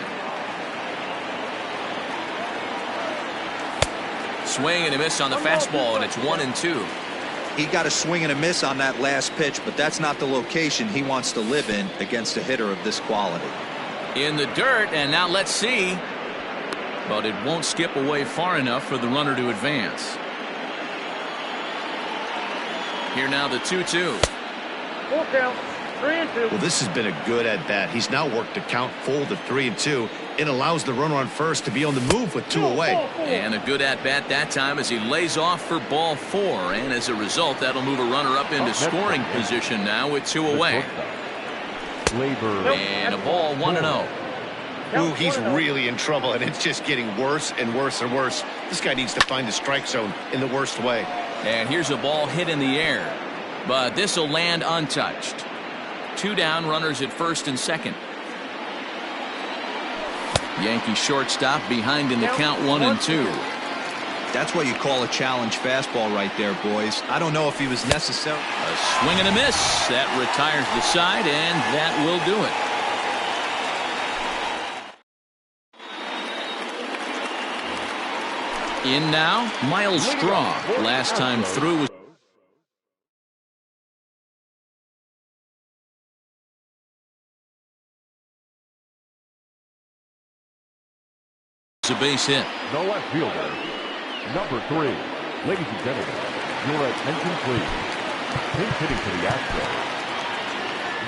Swing and a miss on the fastball, and it's 1-2. He got a swing and a miss on that last pitch, but that's not the location he wants to live in against a hitter of this quality. In the dirt, and now let's see. But it won't skip away far enough for the runner to advance. Here now the 2-2. Full count, 3-2. Well, this has been a good at-bat. He's now worked the count full to 3-2. It allows the runner on first to be on the move with 2 away. And a good at-bat that time as he lays off for ball 4. And as a result, that'll move a runner up into scoring position now with 2 away. And a ball 1-0. Ooh, he's really in trouble, and it's just getting worse and worse and worse. This guy needs to find the strike zone in the worst way. And here's a ball hit in the air. But this will land untouched. 2 down, runners at first and second. Yankee shortstop behind in the count 1-2. That's what you call a challenge fastball right there, boys. I don't know if he was necessary. A swing and a miss. That retires the side, and that will do it. In now, Miles Straw. Last time through was a base hit. No left fielder. Number 3. Ladies and gentlemen, your attention please. Pinch hitting to the Astros.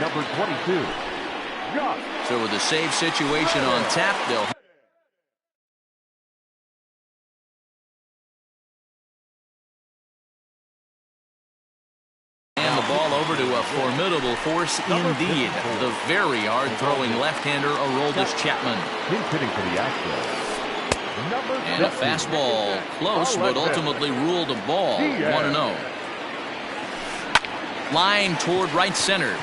Number 22. Josh. So with a save situation on tap, they'll hand the ball over to a formidable force indeed. The very hard-throwing left-hander Aroldis Chapman. Pinch hitting to the Astros. And a fastball close, but ultimately ruled a ball. 1-0. Line toward right center.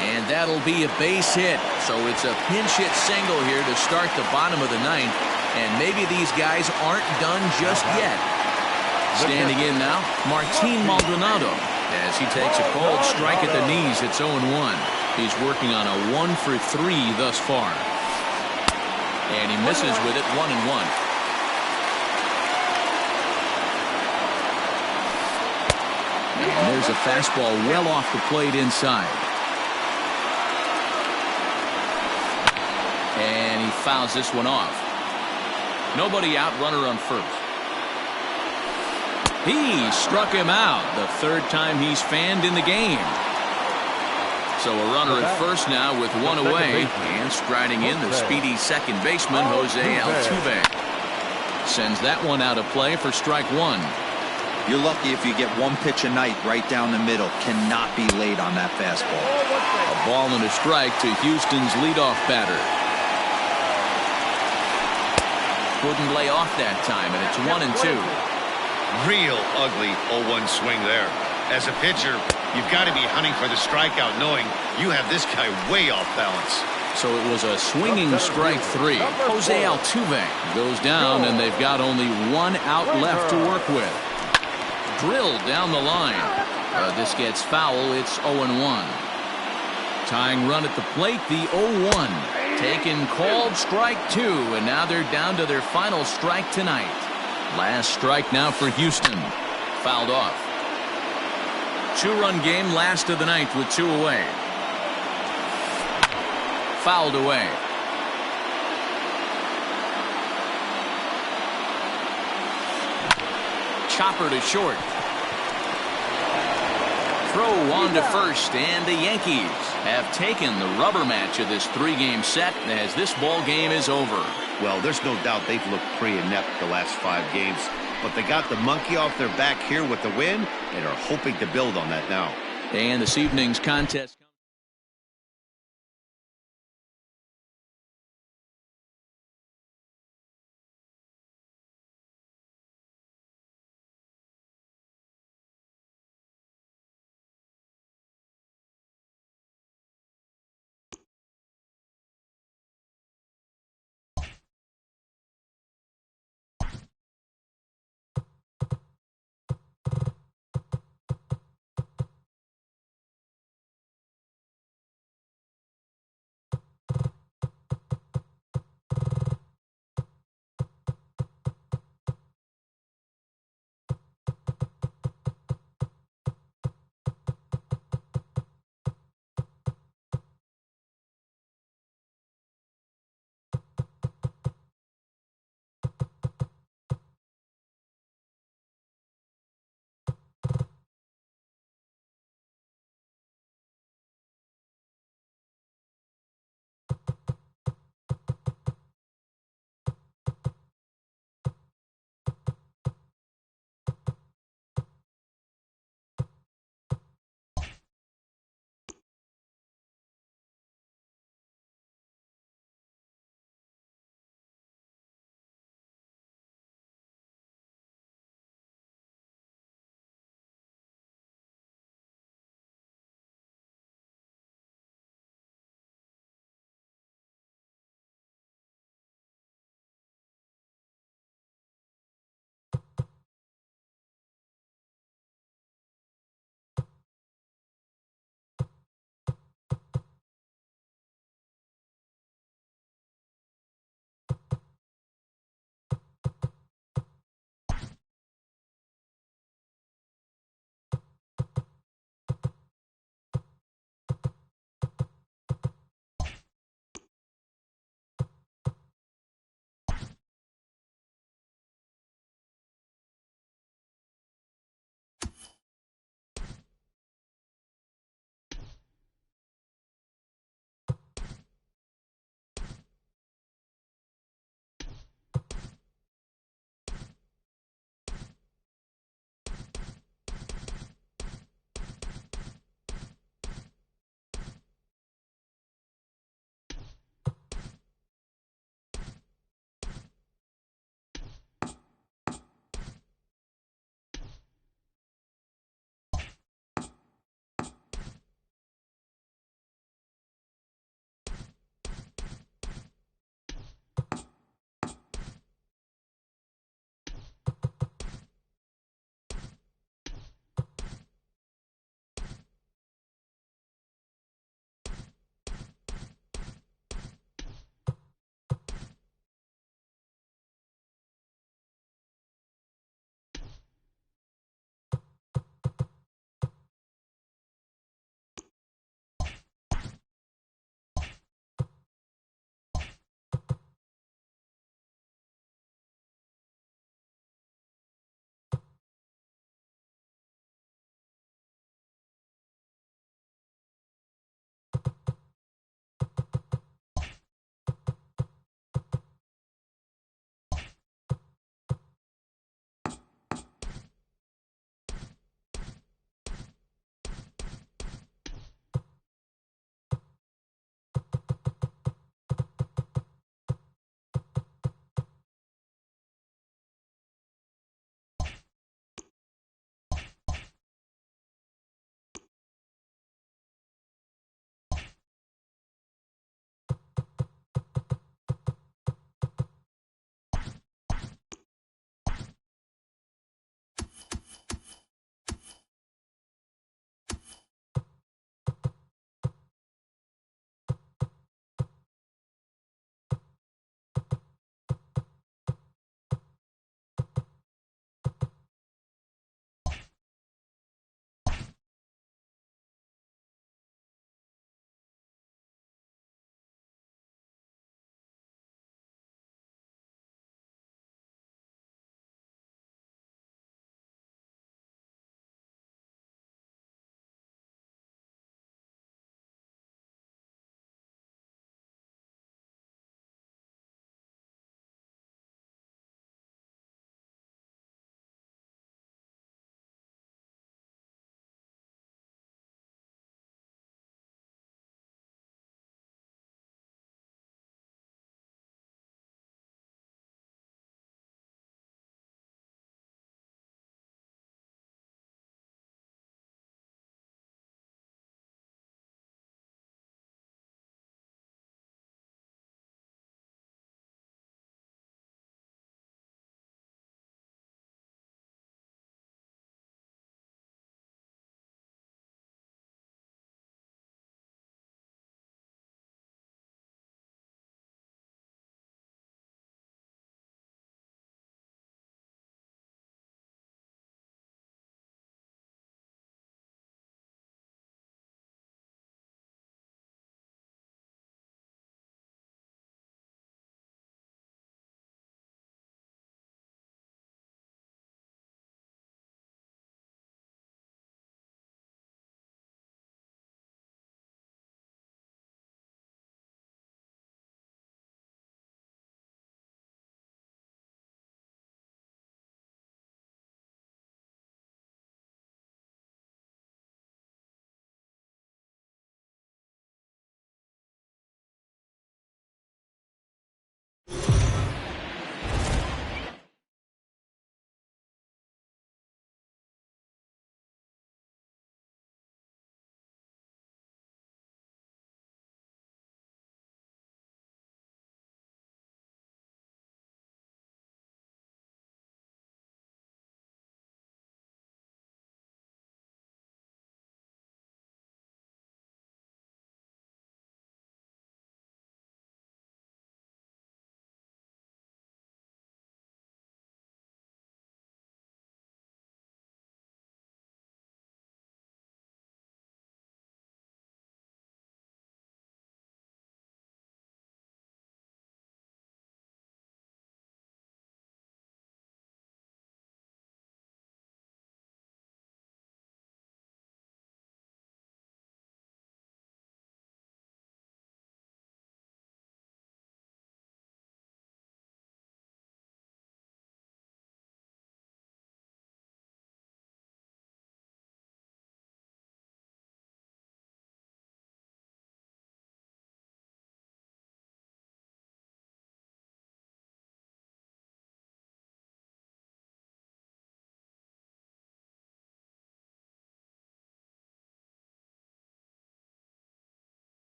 And that'll be a base hit. So it's a pinch hit single here to start the bottom of the ninth. And maybe these guys aren't done just yet. Standing in now, Martin Maldonado. As he takes a cold strike at the knees, it's 0-1. He's working on a 1 for 3 thus far. And he misses with it, 1-1. And there's a fastball well off the plate inside. And he fouls this one off. Nobody out, runner on first. He struck him out, the 3rd time he's fanned in the game. So a runner at first now with 1 away, and striding in the speedy second baseman Jose Altuve. Sends that one out of play for strike 1. You're lucky if you get 1 pitch a night right down the middle. Cannot be late on that fastball. A ball and a strike to Houston's leadoff batter. Couldn't lay off that time, and it's 1-2. Real ugly 0-1 swing there. As a pitcher, you've got to be hunting for the strikeout, knowing you have this guy way off balance. So it was a swinging strike 3. Jose Altuve goes down, and they've got only 1 out left to work with. Drilled down the line. This gets foul. It's 0-1. Tying run at the plate, the 0-1. Taken called strike 2, and now they're down to their final strike tonight. Last strike now for Houston. Fouled off. 2-run game last of the ninth with 2 away. Fouled away. Chopper to short. Throw on to first, and the Yankees have taken the rubber match of this 3-game set as this ball game is over. Well, there's no doubt they've looked pretty inept the last 5 games, but they got the monkey off their back here with the win and are hoping to build on that now. And this evening's contest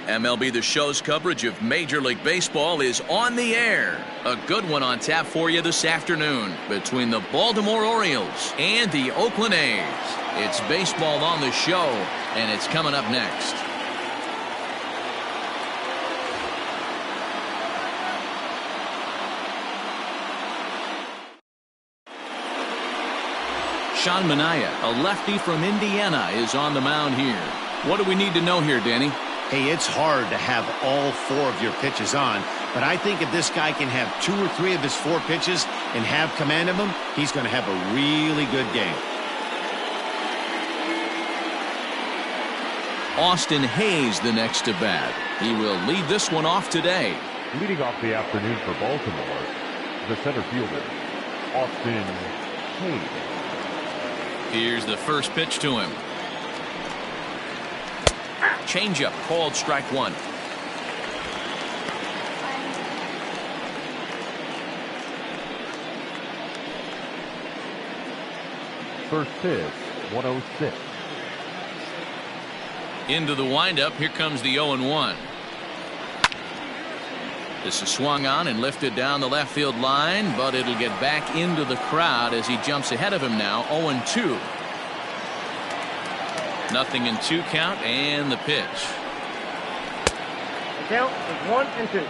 MLB The Show's coverage of Major League Baseball is on the air. A good one on tap for you this afternoon between the Baltimore Orioles and the Oakland A's. It's baseball on the show, and it's coming up next. Sean Manaea, a lefty from Indiana, is on the mound here. What do we need to know here, Danny? Hey, it's hard to have all 4 of your pitches on, but I think if this guy can have 2 or 3 of his 4 pitches and have command of them, he's going to have a really good game. Austin Hayes the next to bat. He will lead this one off today. Leading off the afternoon for Baltimore, the center fielder, Austin Hayes. Here's the first pitch to him. Changeup called strike 1. First pitch, 106. Into the windup. Here comes the 0-1. This is swung on and lifted down the left field line, but it'll get back into the crowd as he jumps ahead of him now. 0-2. Nothing in 2 count, and the pitch. The count is 1-2.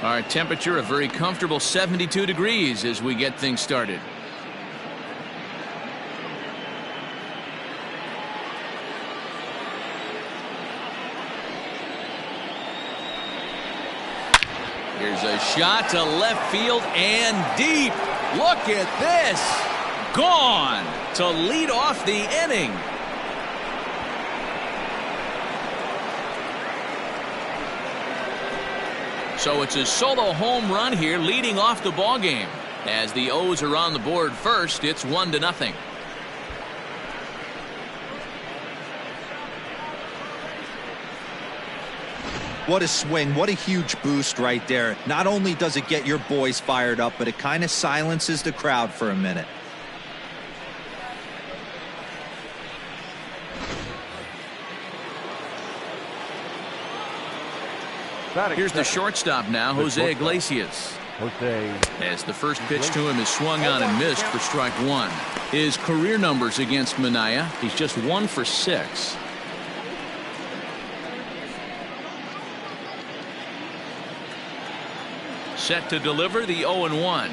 Our temperature a very comfortable 72 degrees as we get things started. Here's a shot to left field and deep. Look at this. Gone to lead off the inning. So it's a solo home run here leading off the ball game. As the O's are on the board first, it's 1-0. What a swing. What a huge boost right there. Not only does it get your boys fired up, but it kind of silences the crowd for a minute. Here's the shortstop now, Jose Iglesias. Jose. As the first pitch to him is swung on and missed for strike 1. His career numbers against Manaea, he's just 1 for 6. Set to deliver the 0-1.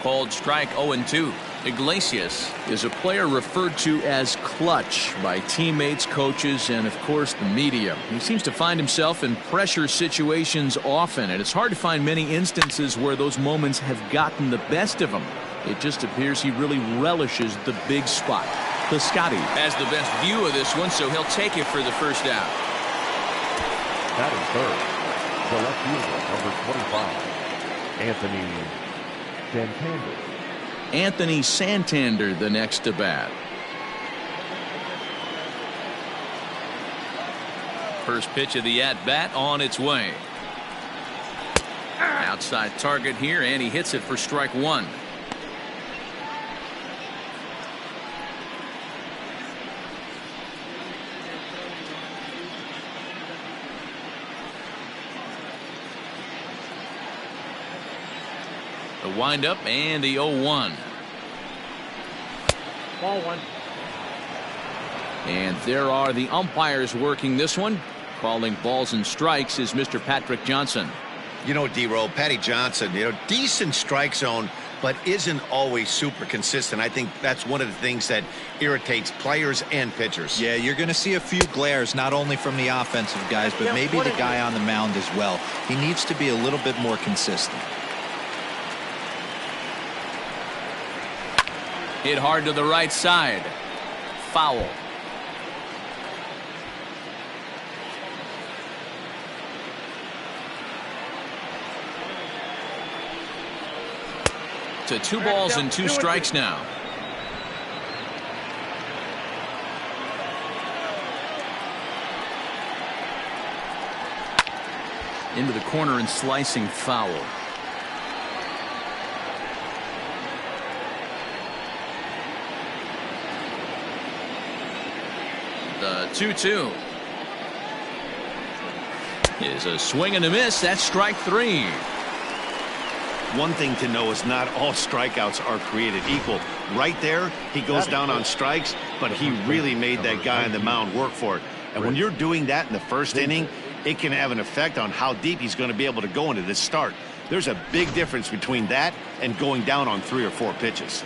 Called strike 0-2. Iglesias is a player referred to as clutch by teammates, coaches, and of course the media. He seems to find himself in pressure situations often, and it's hard to find many instances where those moments have gotten the best of him. It just appears he really relishes the big spot. Piscotti has the best view of this one, so he'll take it for the first out. Batting third, the left fielder, number 25, Anthony Santander. Anthony Santander the next to bat. First pitch of the at-bat on its way. Outside target here, and he hits it for strike 1. The windup and the 0-1. Ball 1. And there are the umpires working this one. Calling balls and strikes is Mr. Patrick Johnson. You know, D-Roll, Patty Johnson, decent strike zone, but isn't always super consistent. I think that's one of the things that irritates players and pitchers. Yeah, you're going to see a few glares, not only from the offensive guys, but maybe the guy on the mound as well. He needs to be a little bit more consistent. Hit hard to the right side. Foul. To 2 balls and 2 strikes now. Into the corner and slicing foul. The 2-2. Is a swing and a miss. That's strike 3. One thing to know is not all strikeouts are created equal. Right there, he goes down on strikes, but he really made that guy on the mound work for it. And when you're doing that in the first inning, it can have an effect on how deep he's going to be able to go into this start. There's a big difference between that and going down on 3 or 4 pitches.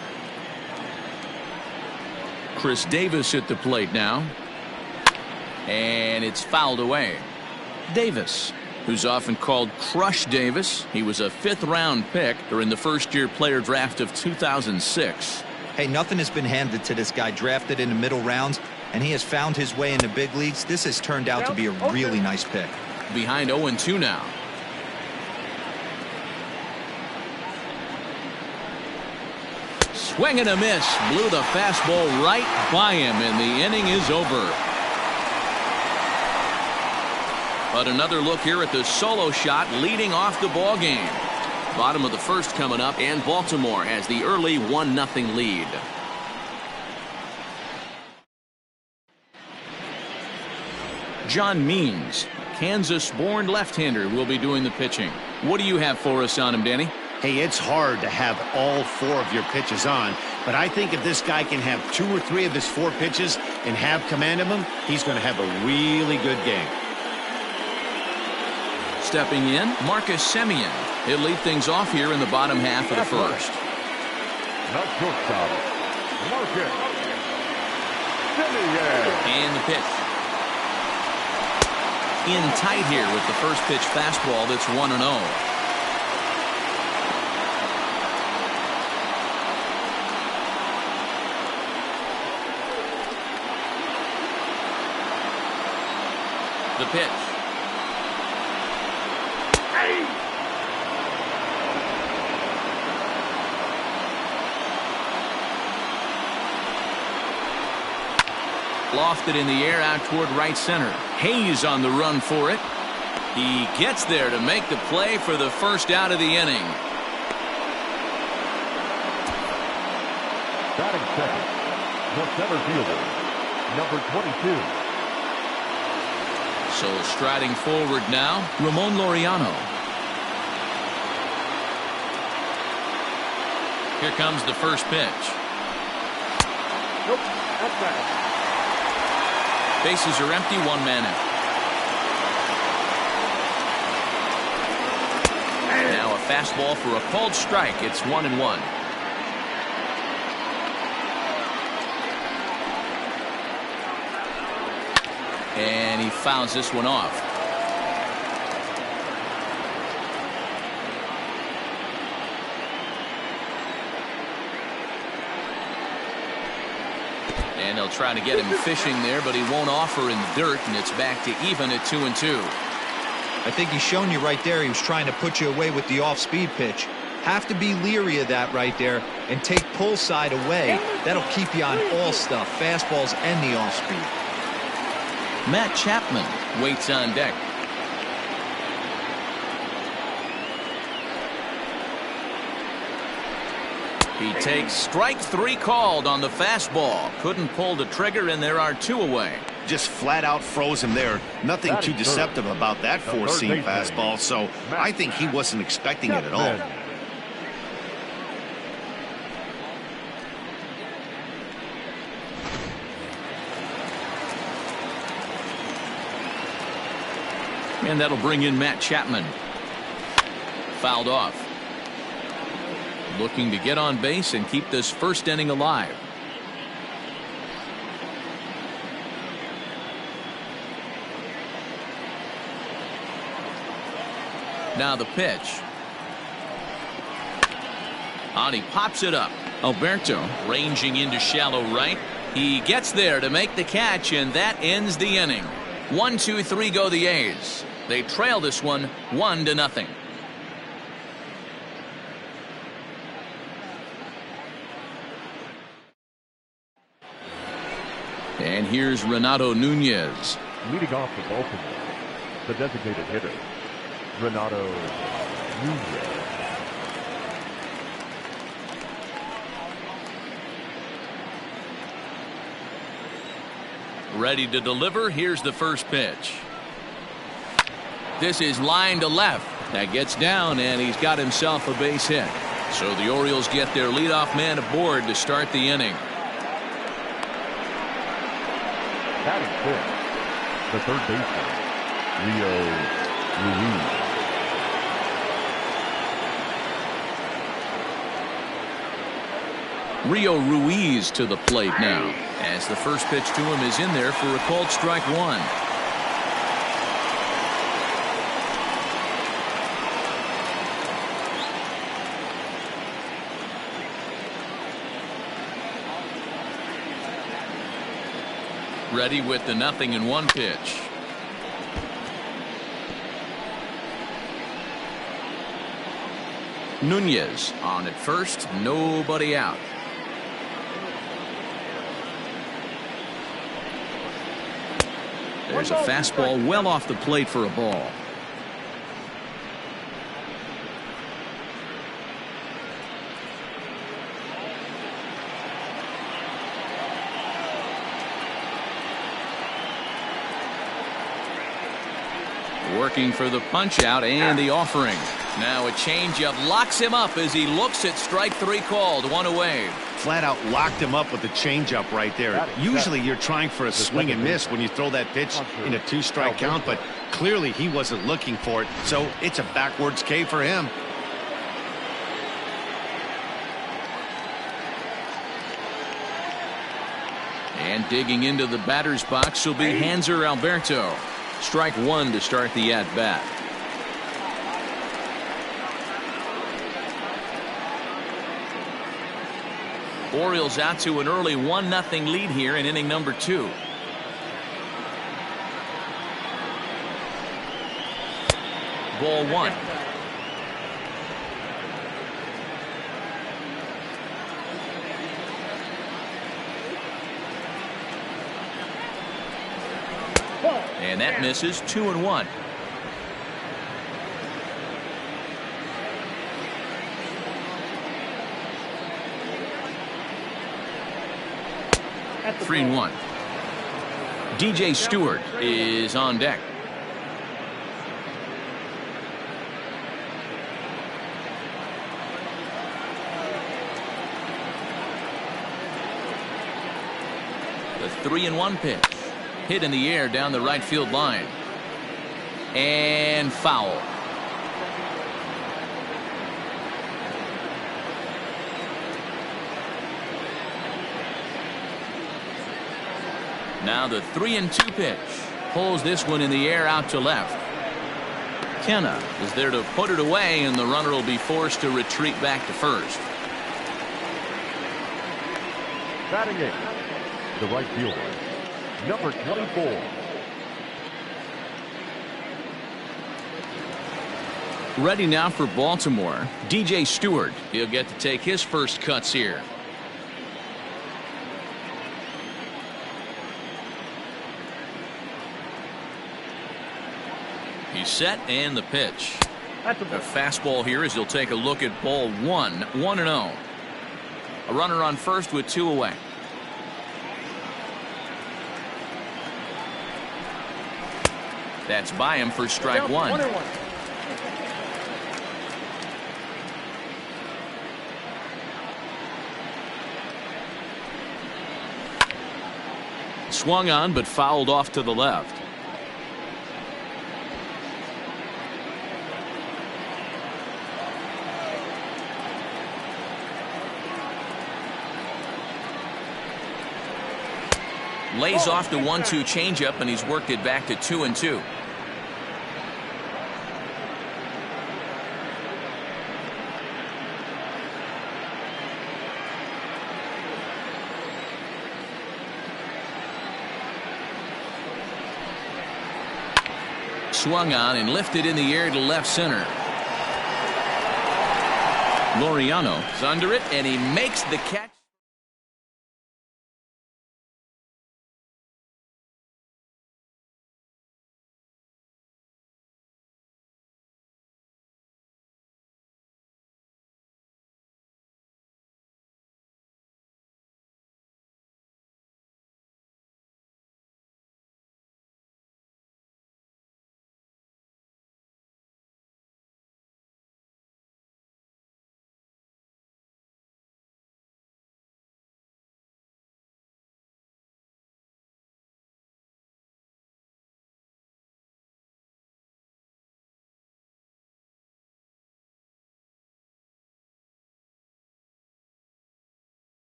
Chris Davis at the plate now. And it's fouled away. Davis, who's often called Crush Davis. He was a 5th-round pick during the first-year player draft of 2006. Hey, nothing has been handed to this guy, drafted in the middle rounds, and he has found his way in the big leagues. This has turned out to be a really nice pick. Behind 0-2 now. Swing and a miss. Blew the fastball right by him, and the inning is over. But another look here at the solo shot leading off the ball game. Bottom of the first coming up, and Baltimore has the early 1-0 lead. John Means, Kansas-born left-hander, will be doing the pitching. What do you have for us on him, Danny? Hey, it's hard to have all 4 of your pitches on, but I think if this guy can have 2 or 3 of his 4 pitches and have command of them, he's going to have a really good game. Stepping in, Marcus Semien. He'll lead things off here in the bottom half of the first. Not shortstop, Marcus Semien. And the pitch. In tight here with the first pitch fastball that's 1-0. The pitch. Lofted in the air out toward right center. Hayes on the run for it. He gets there to make the play for the first out of the inning. Batting second, the center fielder, number 22. So striding forward now, Ramon Laureano. Here comes the first pitch. Nope, that's bad. Bases are empty, 1 man out. Now a fastball for a called strike. It's 1-1. And he fouls this one off. And they'll try to get him fishing there, but he won't offer in the dirt, and it's back to even at 2-2. I think he's shown you right there he was trying to put you away with the off-speed pitch. Have to be leery of that right there and take pull side away. That'll keep you on all stuff, fastballs and the off-speed. Matt Chapman waits on deck. He takes strike 3 called on the fastball. Couldn't pull the trigger, and there are 2 away. Just flat out froze him there. Nothing too deceptive about that 4-seam fastball, so I think he wasn't expecting it at all. And that'll bring in Matt Chapman. Fouled off. Looking to get on base and keep this first inning alive. Now the pitch. And he pops it up. Alberto ranging into shallow right. He gets there to make the catch, and that ends the inning. 1-2-3 go the A's. They trail this one 1-0. And here's Renato Nunez. Leading off the Baltimore, the designated hitter, Renato Nunez. Ready to deliver. Here's the first pitch. This is line to left. That gets down, and he's got himself a base hit. So the Orioles get their leadoff man aboard to start the inning. Batting fifth, the third baseman, Rio Ruiz to the plate now, as the first pitch to him is in there for a called strike one. Ready with the 0-1 pitch. Nunez on at first, nobody out. There's a fastball well off the plate for a ball. Working for the punch out and the offering. Now a changeup locks him up as he looks at strike three called. One away. Flat out locked him up with the changeup right there. Usually you're trying for a swing and miss when you throw that pitch in a two-strike count, but clearly he wasn't looking for it, so it's a backwards K for him. And digging into the batter's box will be Hanser Alberto. Strike one to start the at-bat. Orioles out to an early 1-0 lead here in inning number 2. Ball one. And that misses. 2-1. At 3-1. DJ Stewart is on deck. The 3-1 pitch. Hit in the air down the right field line. And foul. Now the 3-2 pitch. Pulls this one in the air out to left. Kenna is there to put it away, and the runner will be forced to retreat back to first. Batting eighth, the right fielder, number 24. Ready now for Baltimore, DJ Stewart. He'll get to take his first cuts here. He's set, and the pitch. A fastball here as he'll take a look at ball one. 1-0. A runner on first with 2 away. That's by him for strike one. Swung on but fouled off to the left. Lays off the 1-2 changeup, and he's worked it back to 2-2. Swung on and lifted in the air to left center. Laureano is under it, and he makes the catch.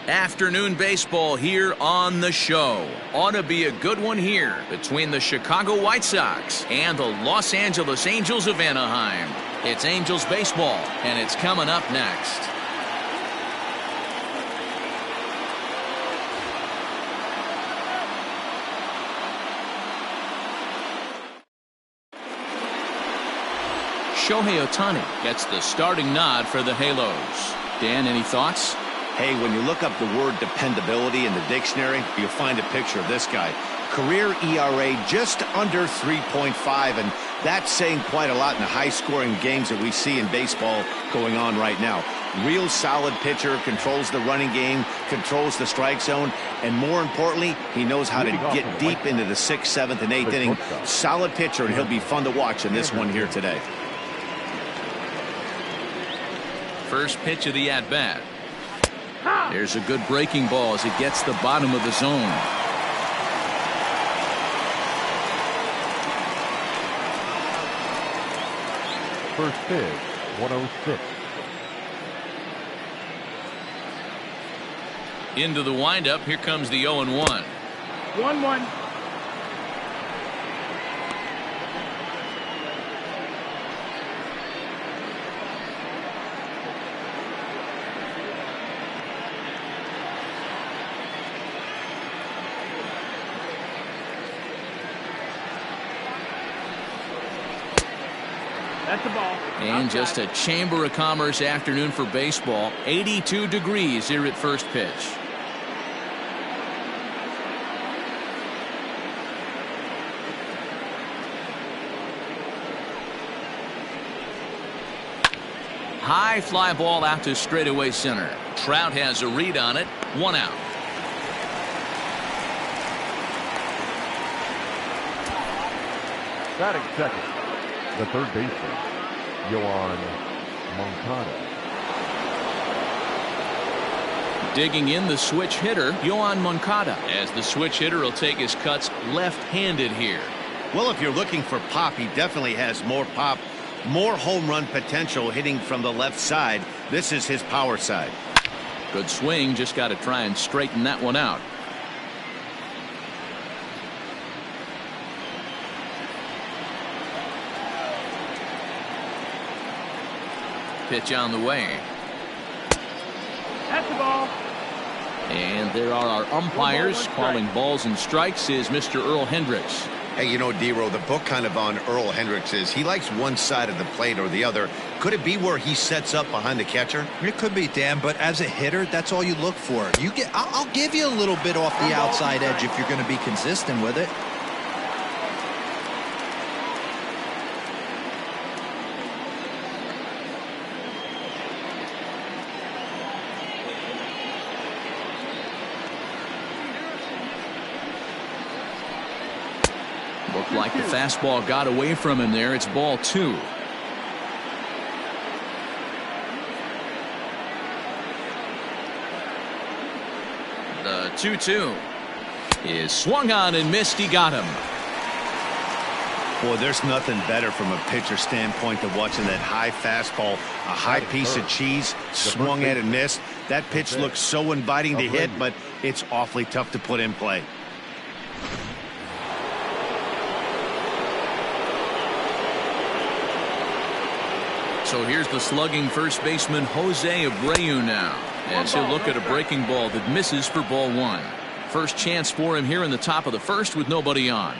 Afternoon baseball here on the show. Ought to be a good one here between the Chicago White Sox and the Los Angeles Angels of Anaheim. It's Angels baseball, and it's coming up next. Shohei Ohtani gets the starting nod for the Halos. Dan, any thoughts? Hey, when you look up the word dependability in the dictionary, you'll find a picture of this guy. Career ERA just under 3.5, and that's saying quite a lot in the high-scoring games that we see in baseball going on right now. Real solid pitcher, controls the running game, controls the strike zone, and more importantly, he knows how to get deep into the 6th, 7th, and 8th inning. Solid pitcher, and he'll be fun to watch in this one here today. First pitch of the at-bat. There's a good breaking ball as it gets the bottom of the zone. First pitch, 106. Into the windup, here comes the 0-1. 1-1. That's the ball. And just a Chamber of Commerce afternoon for baseball. 82 degrees here at first pitch. High fly ball out to straightaway center. Trout has a read on it. 1 out. Batting second, the third baseman, Yoan Moncada. Digging in the switch hitter, Yoan Moncada. As the switch hitter will take his cuts left-handed here. Well, if you're looking for pop, he definitely has more pop, more home run potential hitting from the left side. This is his power side. Good swing, just got to try and straighten that one out. Pitch on the way. That's the ball. And there are our umpires calling balls and strikes is Mr. Earl Hendricks. Hey, you know, D-Row, the book kind of on Earl Hendricks is he likes one side of the plate or the other. Could it be where he sets up behind the catcher? It could be, Dan, but as a hitter, that's all you look for. I'll give you a little bit off the outside edge if you're going to be consistent with it. Looked like the fastball got away from him there. It's ball 2. The 2-2 is swung on and missed. He got him. Boy, there's nothing better from a pitcher standpoint than watching that high fastball, a high piece of cheese, swung at and missed. That pitch looks so inviting to hit, but it's awfully tough to put in play. So here's the slugging first baseman Jose Abreu now, as he'll look at a breaking ball that misses for ball 1. First chance for him here in the top of the first with nobody on.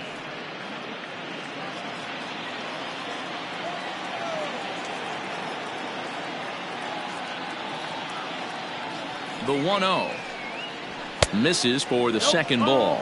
The 1-0 misses for the second ball.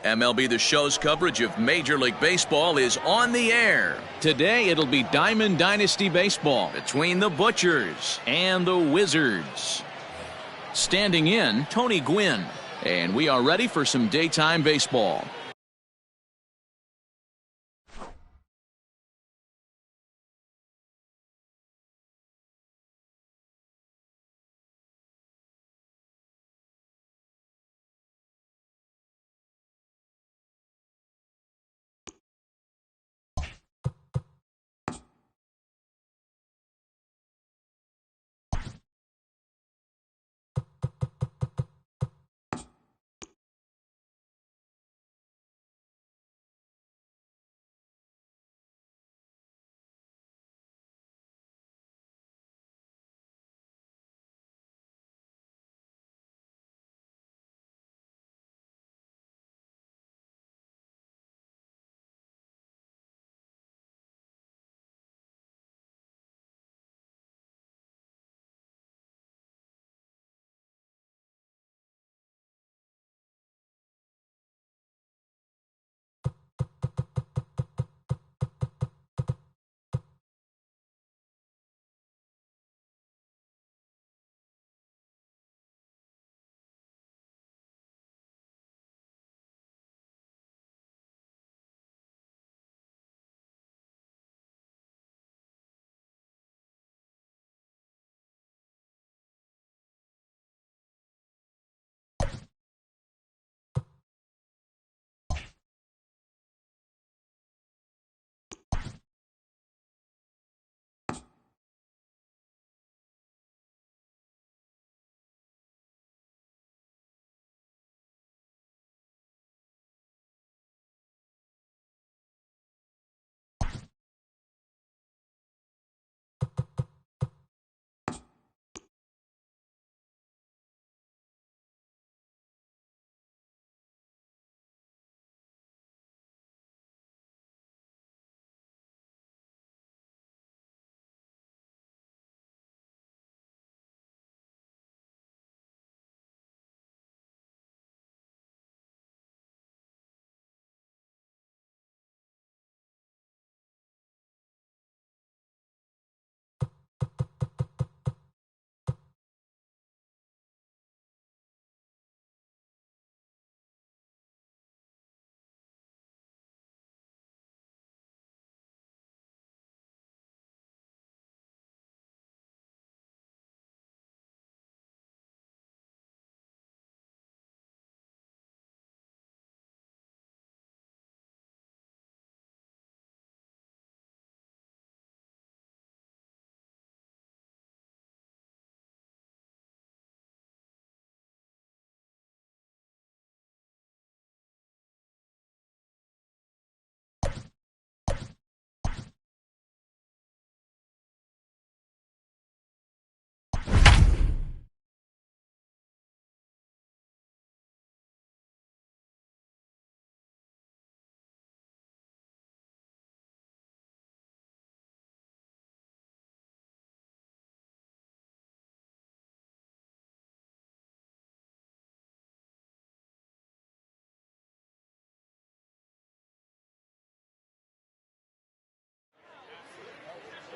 MLB The Show's coverage of Major League Baseball is on the air. Today, it'll be Diamond Dynasty Baseball between the Butchers and the Wizards. Standing in, Tony Gwynn. And we are ready for some daytime baseball.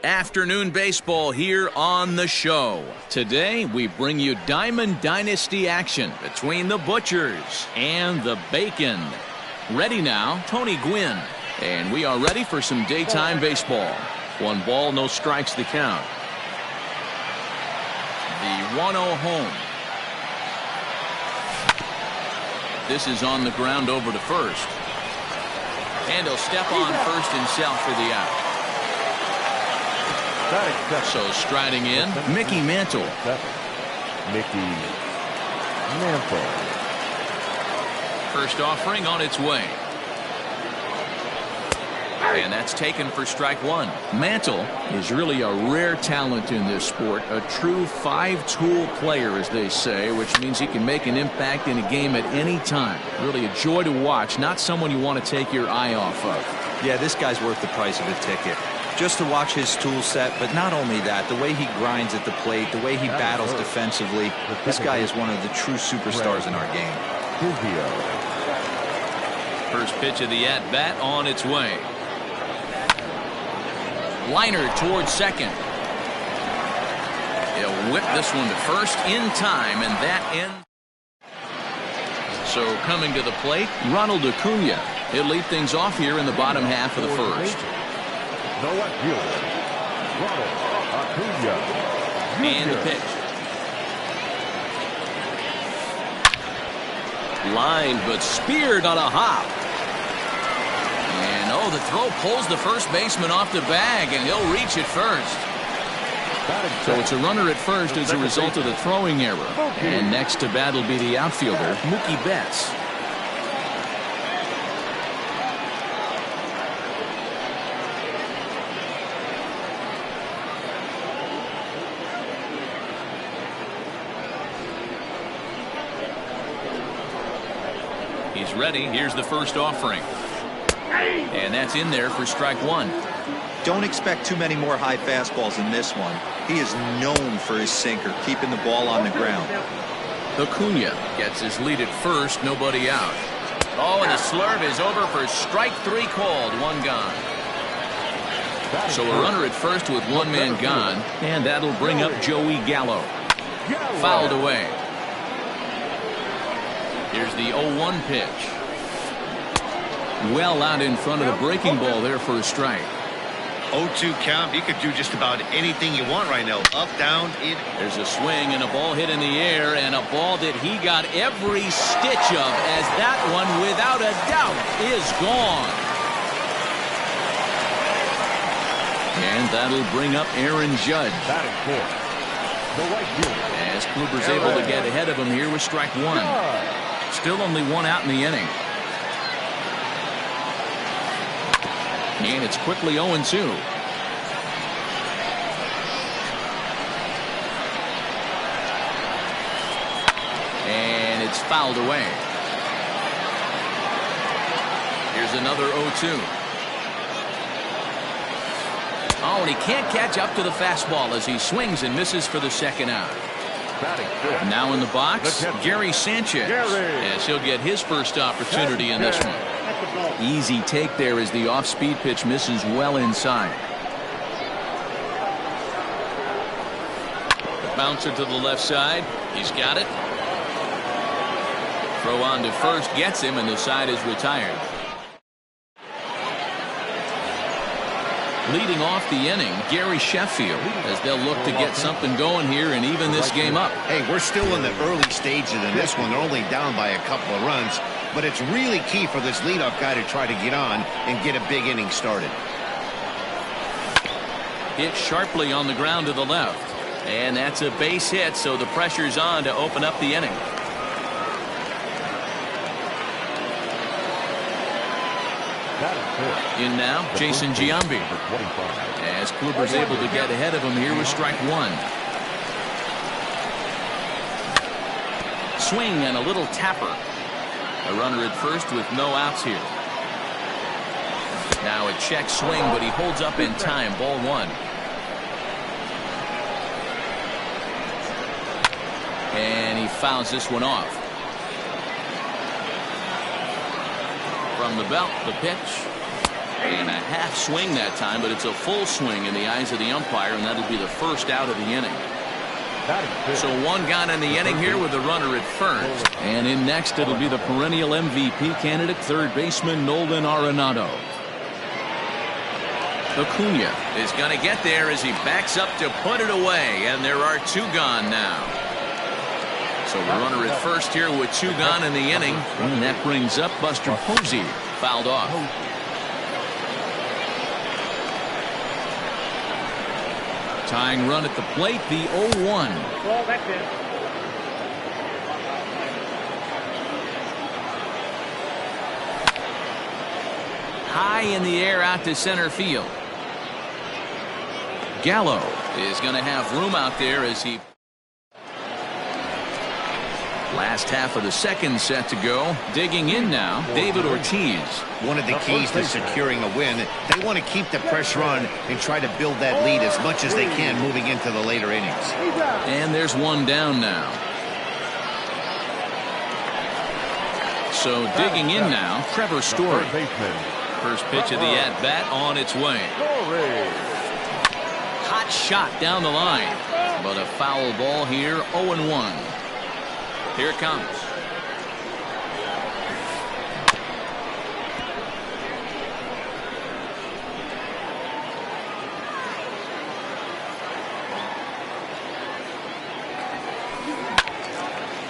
Afternoon baseball here on the show. Today, we bring you Diamond Dynasty action between the Butchers and the Bacon. Ready now, Tony Gwynn. And we are ready for some daytime baseball. 1 ball, no strikes the count. The 1-0 home. This is on the ground over to first. And he'll step on first himself for the out. So striding in, Mickey Mantle. Mickey Mantle. First offering on its way. And that's taken for strike 1. Mantle is really a rare talent in this sport. A true 5-tool player, as they say, which means he can make an impact in a game at any time. Really a joy to watch. Not someone you want to take your eye off of. Yeah, this guy's worth the price of a ticket. Just to watch his tool set, but not only that, the way he grinds at the plate, the way he battles defensively, this guy is one of the true superstars in our game. First pitch of the at-bat on its way. Liner towards second. He'll whip this one to first in time, and that ends. So coming to the plate, Ronald Acuna. He'll lead things off here in the bottom half of the first. The left fielder, Ronald Acuna. And the pitch. Lined but speared on a hop. And oh, the throw pulls the first baseman off the bag, and he'll reach it first. So it's a runner at first as a result of the throwing error. And next to bat will be the outfielder, Mookie Betts. He's ready. Here's the first offering. And that's in there for strike one. Don't expect too many more high fastballs in this one. He is known for his sinker, keeping the ball on the ground. Acuna gets his lead at first, nobody out. Oh, and the slurve is over for strike three called, one gone. So a runner at first with one man gone, and that'll bring up Joey Gallo. Fouled away. Here's the 0-1 pitch. Well out in front of the breaking ball there for a strike. 0-2 count. You could do just about anything you want right now. Up, down, in. There's a swing and a ball hit in the air, and a ball that he got every stitch of, as that one, without a doubt, is gone. And that'll bring up Aaron Judge. Batting fourth, the right fielder, as Kluber's able to get ahead of him here with strike one. Still only one out in the inning. And it's quickly 0-2. And it's fouled away. Here's another 0-2. Oh, and he can't catch up to the fastball as he swings and misses for the second out. Now in the box, Gary Sanchez, as he'll get his first opportunity in this one. Easy take there as the off-speed pitch misses well inside. The bouncer to the left side. He's got it. Throw on to first gets him, and the side is retired. Leading off the inning, Gary Sheffield, as they'll look to get something going here and even this game up. Hey, we're still in the early stages in this one. They're only down by a couple of runs, but it's really key for this leadoff guy to try to get on and get a big inning started. Hit sharply on the ground to the left, and that's a base hit, so the pressure's on to open up the inning. In now, Jason Giambi, as Kluber's able to get ahead of him here with strike one. Swing and a little tapper. A runner at first with no outs here. Now a check swing, but he holds up in time. Ball one. And he fouls this one off. From the belt, the pitch. And a half swing that time, but it's a full swing in the eyes of the umpire, and that'll be the first out of the inning. So one gone in the inning here with the runner at first. And in next, it'll be the perennial MVP candidate, third baseman Nolan Arenado. Acuna is going to get there as he backs up to put it away, and there are two gone now. So the runner at first here with two gone in the inning, and that brings up Buster Posey, fouled off. Tying run at the plate, the 0-1. Well, that's it. High in the air out to center field. Gallo is going to have room out there as he... Last half of the second set to go. Digging in now, David Ortiz. One of the keys to securing a win, they want to keep the pressure on and try to build that lead as much as they can moving into the later innings. And there's one down now. So digging in now, Trevor Story. First pitch of the at-bat on its way. Hot shot down the line, but a foul ball here, 0-1. Here it comes.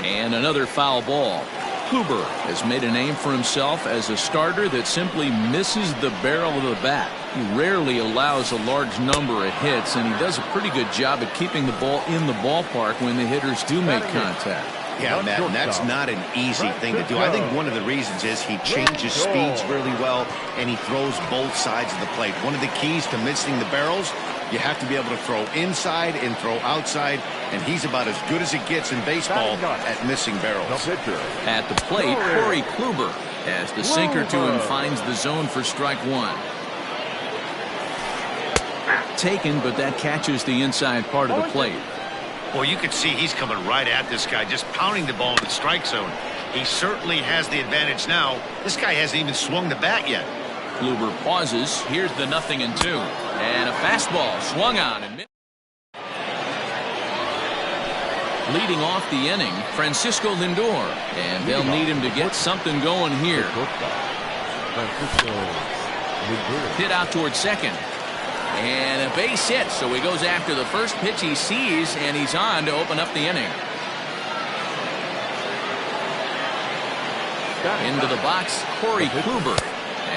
And another foul ball. Kluber has made a name for himself as a starter that simply misses the barrel of the bat. He rarely allows a large number of hits, and he does a pretty good job at keeping the ball in the ballpark when the hitters do make contact. Yeah, Matt, and that's not an easy thing to do. I think one of the reasons is he changes speeds really well, and he throws both sides of the plate. One of the keys to missing the barrels, you have to be able to throw inside and throw outside, and he's about as good as it gets in baseball at missing barrels. At the plate, Corey Kluber, as the sinker to him finds the zone for strike one. Taken, but that catches the inside part of the plate. Well, you can see he's coming right at this guy, just pounding the ball in the strike zone. He certainly has the advantage now. This guy hasn't even swung the bat yet. Kluber pauses. Here's the 0-2. And a fastball swung on. And leading off the inning, Francisco Lindor. And they'll need him to get something going here. Hit out towards second. And a base hit, so he goes after the first pitch he sees, and he's on to open up the inning. Into the box, Corey Kluber,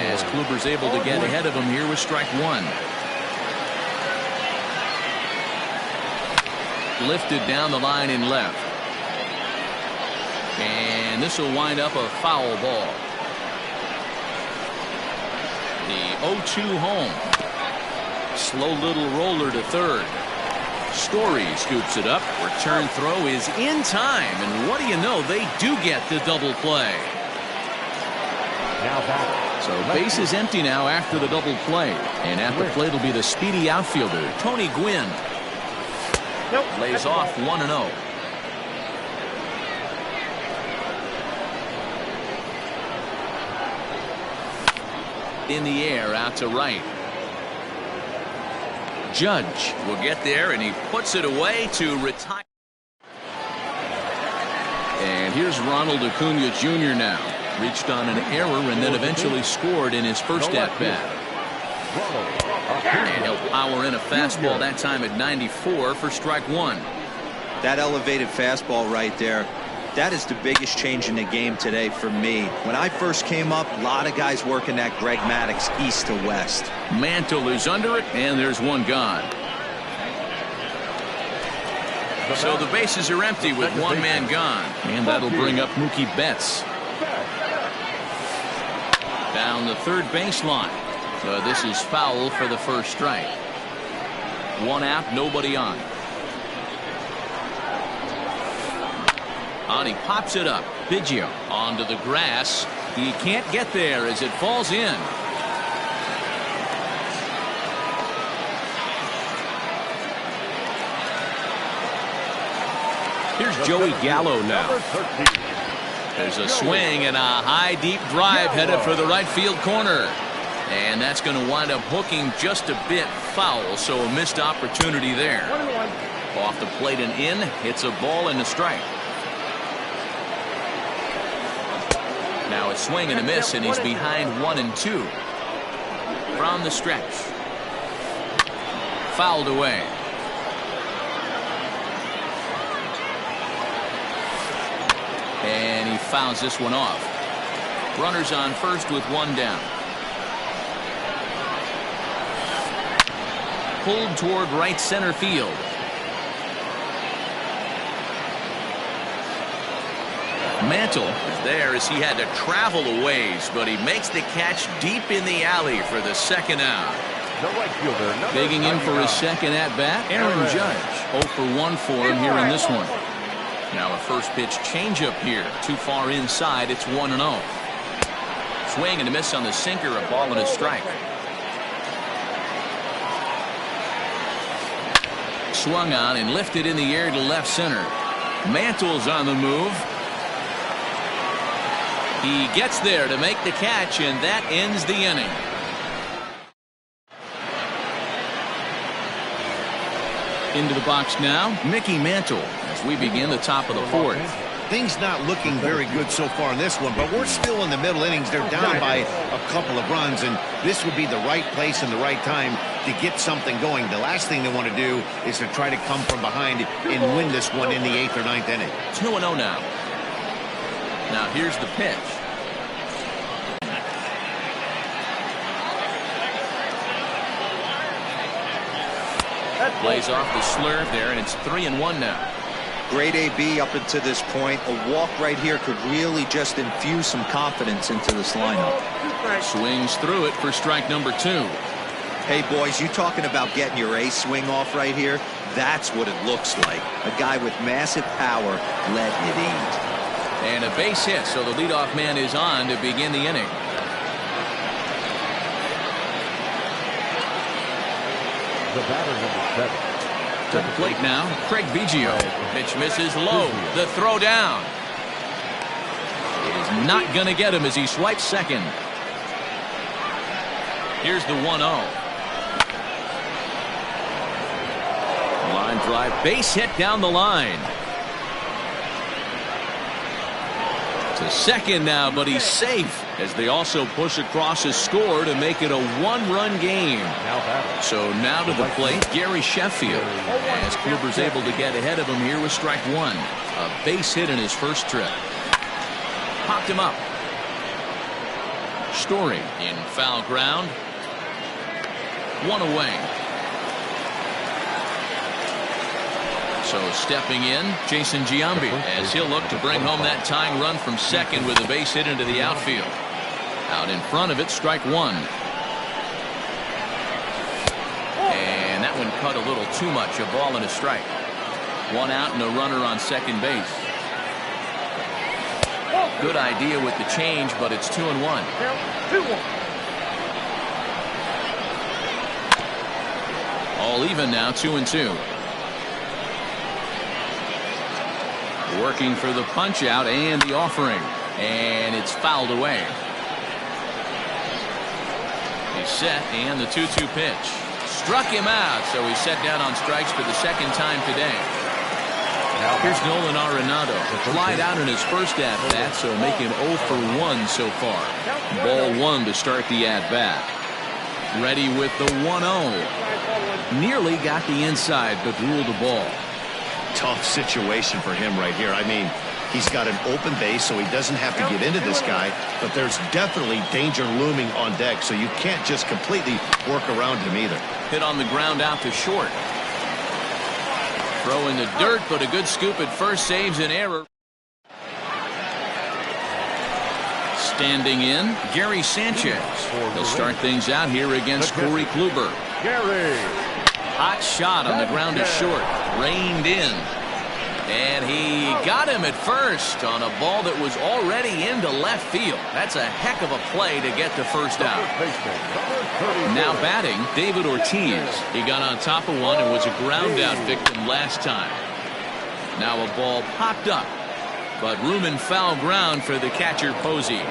as Kluber's able to get ahead of him here with strike one. Lifted down the line in left. And this will wind up a foul ball. The 0-2 home. Slow little roller to third. Story scoops it up. Return throw is in time. And what do you know? They do get the double play. So base is empty now after the double play. And at the plate will be the speedy outfielder, Tony Gwynn. Lays off 1-0. In the air out to right. Judge will get there, and he puts it away to retire. And here's Ronald Acuna Jr. now. Reached on an error and then eventually scored in his first at-bat. And he'll power in a fastball that time at 94 for strike one. That elevated fastball right there, that is the biggest change in the game today for me. When I first came up, a lot of guys working that Greg Maddux east to west. Mantle is under it, and there's one gone. So the bases are empty with one man gone. And that'll bring up Mookie Betts. Down the third baseline. This is foul for the first strike. One out, nobody on. And he pops it up. Biggio onto the grass. He can't get there as it falls in. Here's Joey Gallo now. There's a swing and a high deep drive headed for the right field corner. And that's going to wind up hooking just a bit foul, so a missed opportunity there. Off the plate and in, hits a ball and a strike. Now a swing and a miss, and he's behind 1-2. From the stretch. Fouled away. And he fouls this one off. Runners on first with one down. Pulled toward right center field. Mantle is there as he had to travel a ways, but he makes the catch deep in the alley for the second out. Digging in for his second at-bat, Aaron Judge. 0 for 1 for him here in this one. Now a first pitch changeup here. Too far inside. It's 1-0. Swing and a miss on the sinker. A ball and a strike. Swung on and lifted in the air to left center. Mantle's on the move. He gets there to make the catch, and that ends the inning. Into the box now, Mickey Mantle, as we begin the top of the fourth. Things not looking very good so far in this one, but we're still in the middle innings. They're down by a couple of runs, and this would be the right place and the right time to get something going. The last thing they want to do is to try to come from behind and win this one in the 8th or 9th inning. It's 2-0 now. Now here's the pitch. Plays off the slurve there, and it's 3-1 now. Great AB up until this point. A walk right here could really just infuse some confidence into this lineup. Swings through it for strike number 2. Hey, boys, you talking about getting your ace swing off right here? That's what it looks like. A guy with massive power letting it eat. And a base hit, so the leadoff man is on to begin the inning. The batter, number 7. To the plate now, Craig Biggio. Pitch misses low. The throw down. It is not going to get him as he swipes second. Here's the 1-0. Line drive, base hit down the line. To second now, but he's safe as they also push across his score to make it a 1-run game. So now to the plate, Gary Sheffield, as Kluber's able to get ahead of him here with strike 1. A base hit in his first trip. Popped him up. Story in foul ground. 1 away. So stepping in, Jason Giambi, as he'll look to bring home that tying run from second with a base hit into the outfield. Out in front of it, strike 1. And that one cut a little too much, a ball and a strike. 1 out and a runner on second base. Good idea with the change, but it's 2-1. All even now, 2-2. Working for the punch out and the offering, and it's fouled away. He's set, and the 2-2 pitch struck him out, so he's set down on strikes for the second time today. Here's Nolan Arenado, flied out in his first at bat, so making 0 for 1 so far. Ball 1 to start the at bat. Ready with the 1-0. Nearly got the inside, but ruled the ball. Tough situation for him right here. I mean, he's got an open base, so he doesn't have to get into this guy, but there's definitely danger looming on deck, so you can't just completely work around him either. Hit on the ground out to short. Throw in the dirt, but a good scoop at first saves an error. Standing in, Gary Sanchez. He'll start things out here against Corey Kluber. Gary. Hot shot on the ground to short. Reined in. And he got him at first on a ball that was already into left field. That's a heck of a play to get the first out. Now batting, David Ortiz. He got on top of one and was a ground out victim last time. Now a ball popped up, but room in foul ground for the catcher Posey.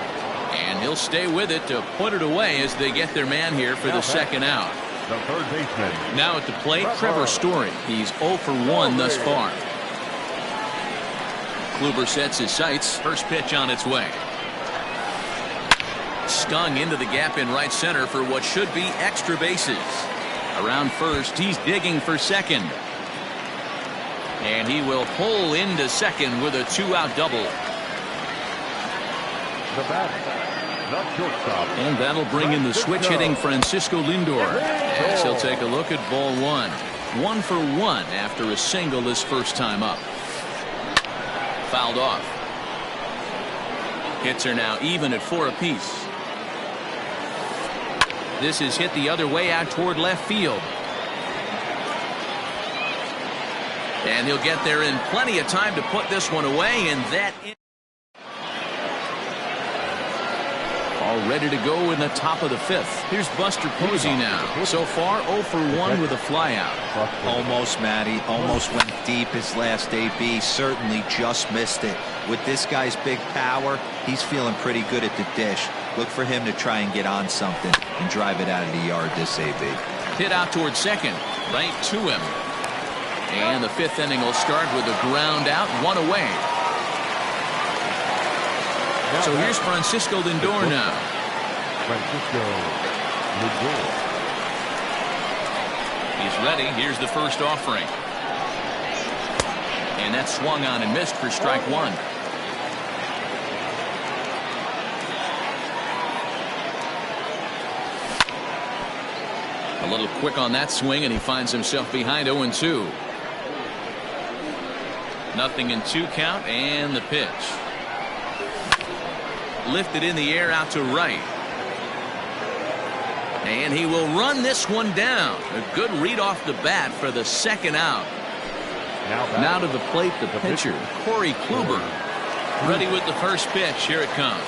And he'll stay with it to put it away as they get their man here for the second out. The third baseman. Now at the plate, Trevor Story. He's 0 for 1 thus far. Kluber sets his sights. First pitch on its way. Stung into the gap in right center for what should be extra bases. Around first, he's digging for second. And he will pull into second with a 2-out double. The batter. And that'll bring in the switch hitting Francisco Lindor, as he'll take a look at ball 1. 1 for 1 after a single this first time up. Fouled off. Hits are now even at 4 apiece. This is hit the other way out toward left field. And he'll get there in plenty of time to put this one away, and that All ready to go in the top of the fifth. Here's Buster Posey now. So far, 0 for 1 with a flyout. Almost, Matty. Almost went deep his last AB. Certainly just missed it. With this guy's big power, he's feeling pretty good at the dish. Look for him to try and get on something and drive it out of the yard this AB. Hit out towards second. Right to him. And the fifth inning will start with a ground out, 1 away. So here's Francisco Lindor now. Francisco Lindor. He's ready. Here's the first offering. And that swung on and missed for strike 1. A little quick on that swing, and he finds himself behind 0-2. 0-2 count, and the pitch. Lifted in the air out to right. And he will run this one down. A good read off the bat for the second out. Now to the plate, the pitcher, Corey Kluber. Ready with the first pitch. Here it comes.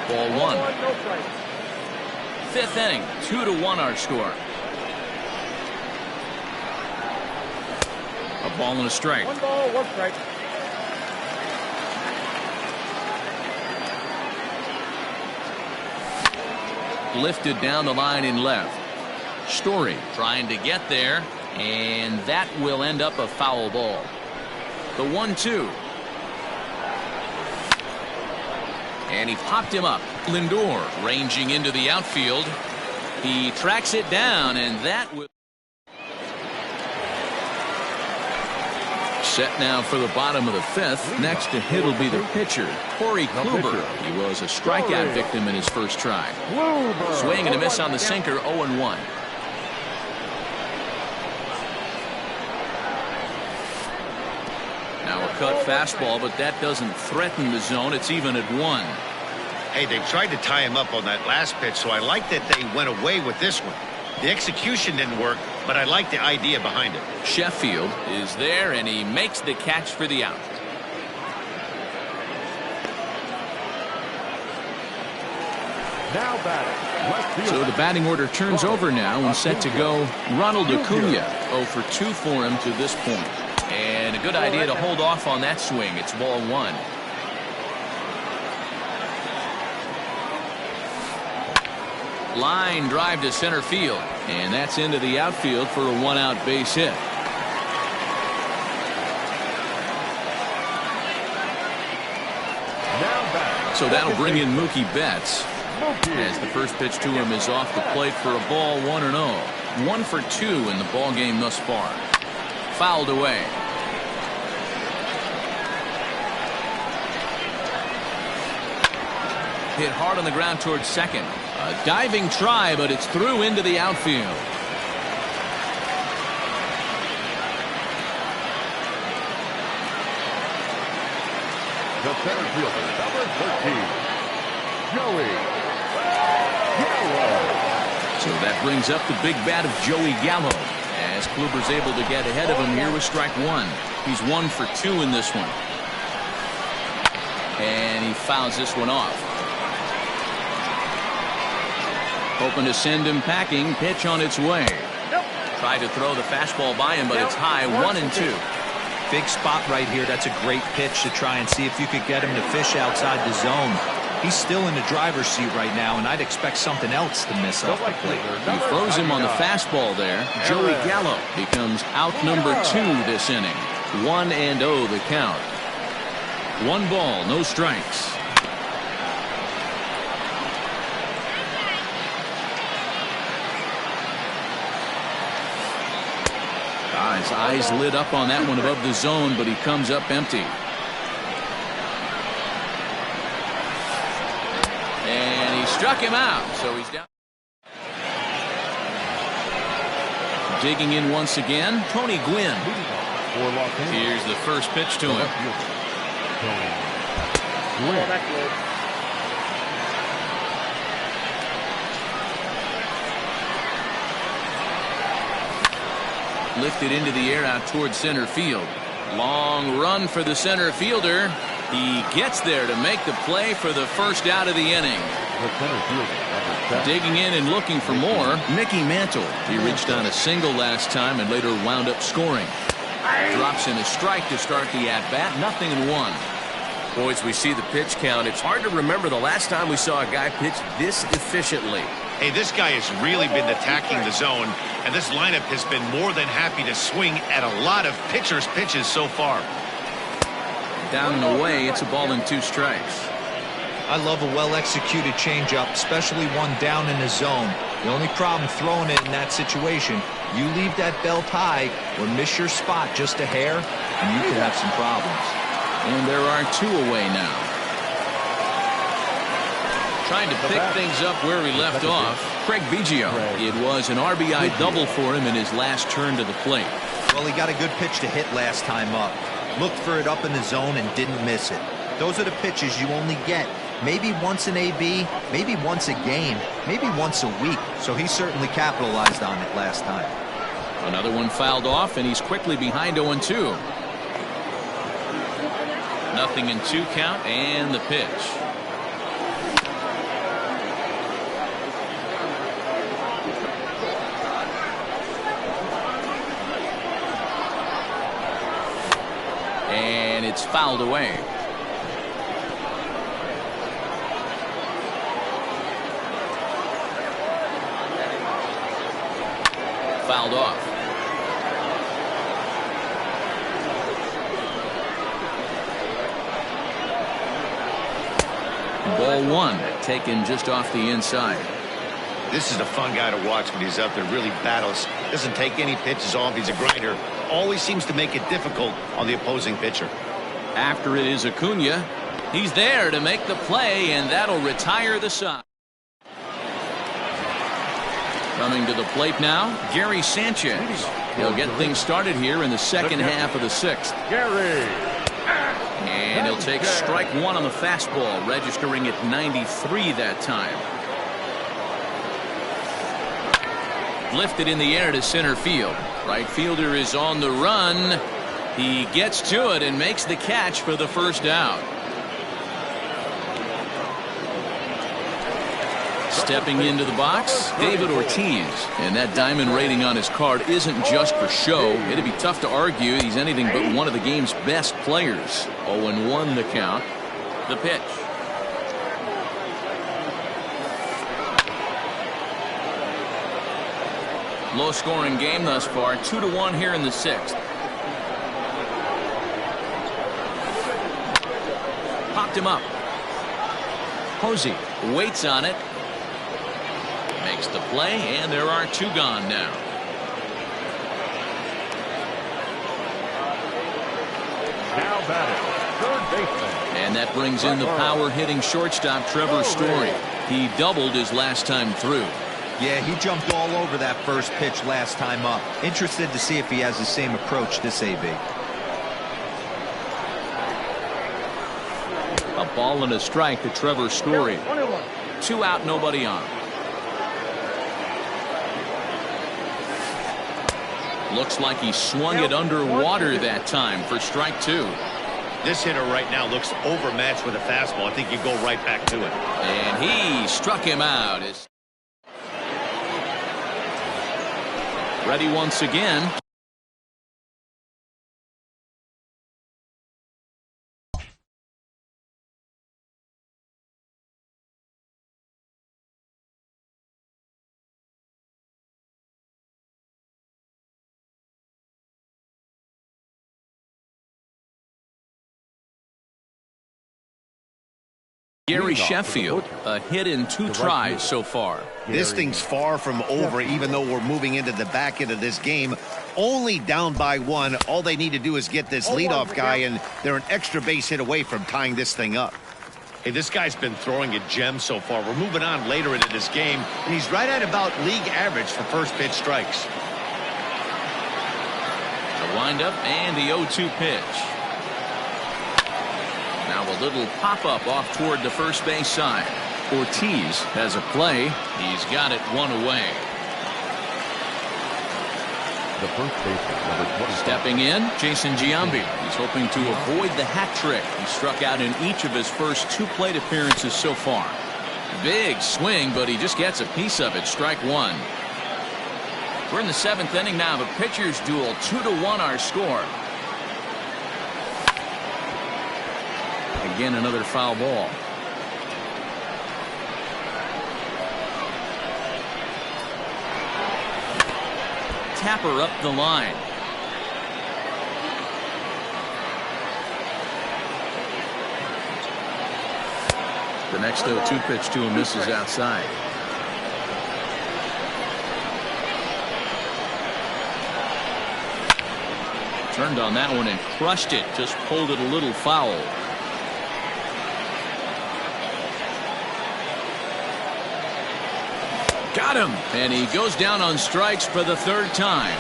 Ball 1. Fifth inning, 2-1 our score. A ball and a strike. 1 ball, 1 strike. Lifted down the line in left. Story trying to get there, and that will end up a foul ball. The 1-2. And he popped him up. Lindor ranging into the outfield. He tracks it down, and that will. Set now for the bottom of the fifth. Next to hit will be the pitcher, Corey Kluber. He was a strikeout victim in his first try. Swing and a miss on the sinker, 0-1. Now a cut fastball, but that doesn't threaten the zone. It's even at 1. Hey, they tried to tie him up on that last pitch, so I like that they went away with this one. The execution didn't work, but I like the idea behind it. Sheffield is there, and he makes the catch for the out. Now batting. Left field. So the batting order turns over now and set to go Ronald Acuna. 0 for 2 for him to this point. And a good idea to hold off on that swing. It's ball 1. Line drive to center field, and that's into the outfield for a 1-out base hit. So that'll bring in Mookie Betts, as the first pitch to him is off the plate for a ball, 1-0. 1 for 2 in the ball game thus far. Fouled away. Hit hard on the ground towards second. A diving try, but it's through into the outfield. The center fielder, number 13, Joey Gallo. So that brings up the big bat of Joey Gallo, as Kluber's able to get ahead of him here with strike 1. He's 1 for 2 in this one. And he fouls this one off. Hoping to send him packing. Pitch on its way. Tried to throw the fastball by him, but it's high, 1-2. Big spot right here. That's a great pitch to try and see if you could get him to fish outside the zone. He's still in the driver's seat right now, and I'd expect something else to miss off the plate. He froze him on the fastball there. Joey Gallo becomes out number 2 this inning. 1-0 the count. 1 ball, no strikes. His eyes lit up on that one above the zone, but he comes up empty. And he struck him out, so he's down. Digging in once again, Tony Gwynn. Here's the first pitch to him. Lifted into the air out towards center field. Long run for the center fielder. He gets there to make the play for the first out of the inning. The center fielder, number 7. Digging in and looking for more, Mickey Mantle. He reached on a single last time and later wound up scoring. Drops in a strike to start the at-bat. 0-1. Boys, we see the pitch count. It's hard to remember the last time we saw a guy pitch this efficiently. Hey, this guy has really been attacking the zone, and this lineup has been more than happy to swing at a lot of pitchers' pitches so far. Down and away, it's a ball and 2 strikes. I love a well-executed changeup, especially one down in the zone. The only problem throwing it in that situation, you leave that belt high or miss your spot just a hair, and you can have some problems. And there are 2 away now. Trying to pick things up where he left off, Craig Biggio. It was an RBI double for him in his last turn to the plate. Well, he got a good pitch to hit last time up. Looked for it up in the zone and didn't miss it. Those are the pitches you only get maybe once in AB, maybe once a game, maybe once a week. So he certainly capitalized on it last time. Another one fouled off, and he's quickly behind 0-2. 0-2 count, and the pitch. And it's fouled away. Fouled off. Ball 1, taken just off the inside. This is a fun guy to watch when he's up there. Really battles. Doesn't take any pitches off. He's a grinder. Always seems to make it difficult on the opposing pitcher. After it is Acuna. He's there to make the play, and that'll retire the side. Coming to the plate now, Gary Sanchez. He'll get things started here in the second half of the 6th. Gary. And he'll take strike 1 on the fastball, registering at 93 that time. Lifted in the air to center field. Right fielder is on the run. He gets to it and makes the catch for the first out. Stepping into the box, David Ortiz. And that diamond rating on his card isn't just for show. It'd be tough to argue he's anything but one of the game's best players. 0-1 the count. The pitch. Low scoring game thus far. 2-1 here in the 6th. Popped him up. Posey waits on it. Makes the play, and there are 2 gone now. Now batting, third baseman. And that brings in the power-hitting shortstop Trevor Story. He doubled his last time through. Yeah, he jumped all over that first pitch last time up. Interested to see if he has the same approach this AB. A ball and a strike to Trevor Story. 2 out, nobody on. Looks like he swung it underwater that time for strike 2. This hitter right now looks overmatched with a fastball. I think you go right back to it. And he struck him out. Ready once again. Gary Sheffield, a hit in 2 tries so far. This thing's far from over, even though we're moving into the back end of this game. Only down by 1. All they need to do is get this leadoff guy, and they're an extra base hit away from tying this thing up. Hey, this guy's been throwing a gem so far. We're moving on later into this game, and he's right at about league average for first pitch strikes. The windup and the 0-2 pitch. Now a little pop-up off toward the first base side. Ortiz has a play. He's got it 1 away. The first baseman, number 20. Stepping in, Jason Giambi. He's hoping to avoid the hat trick. He struck out in each of his first 2 plate appearances so far. Big swing, but he just gets a piece of it. Strike 1. We're in the 7th inning now of a pitcher's duel. 2-1 our score. Again, another foul ball. Tapper up the line. The next 0-2 pitch to him misses outside. Turned on that one and crushed it. Just pulled it a little foul. Got him. And he goes down on strikes for the 3rd time.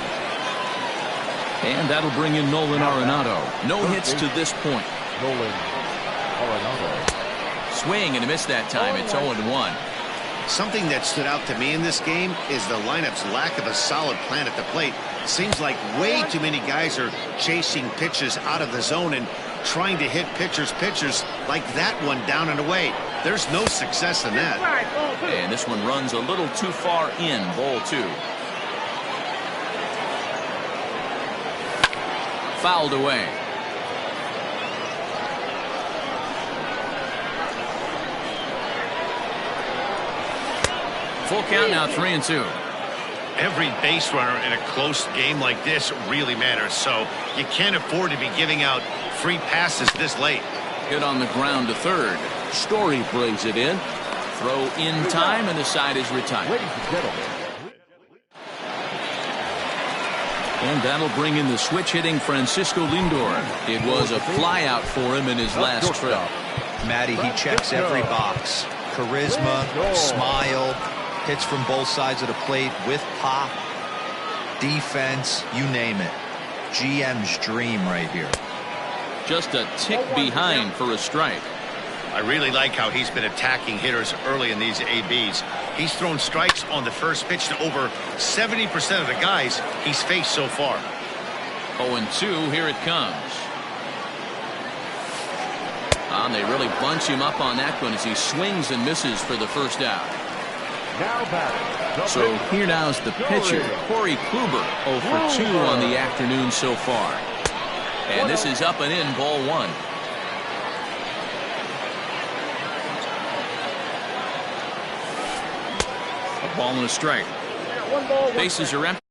And that'll bring in Nolan Arenado. No hits to this point. Nolan Arenado. Swing and a miss that time. It's 0-1. Something that stood out to me in this game is the lineup's lack of a solid plan at the plate. Seems like way too many guys are chasing pitches out of the zone and trying to hit pitchers like that one down and away. There's no success in that. And this one runs a little too far in. Ball 2. Fouled away. Full count now, 3-2. Every base runner in a close game like this really matters, so you can't afford to be giving out free passes this late. Hit on the ground to third. Story brings it in. Throw in time, and the side is retired. Ladies and gentlemen. And that'll bring in the switch-hitting Francisco Lindor. It was a flyout for him in his last trip. Matty, he checks every box. Charisma, smile, hits from both sides of the plate with pop, defense, you name it. GM's dream right here. Just a tick behind for a strike. I really like how he's been attacking hitters early in these ABs. He's thrown strikes on the first pitch to over 70% of the guys he's faced so far. 0-2, here it comes. And they really bunch him up on that one as he swings and misses for the first out. Now batting. So here now's the pitcher, Corey Kluber, 0 for 2 on the afternoon so far. And this is up and in, ball 1. A ball and a strike. Bases are empty.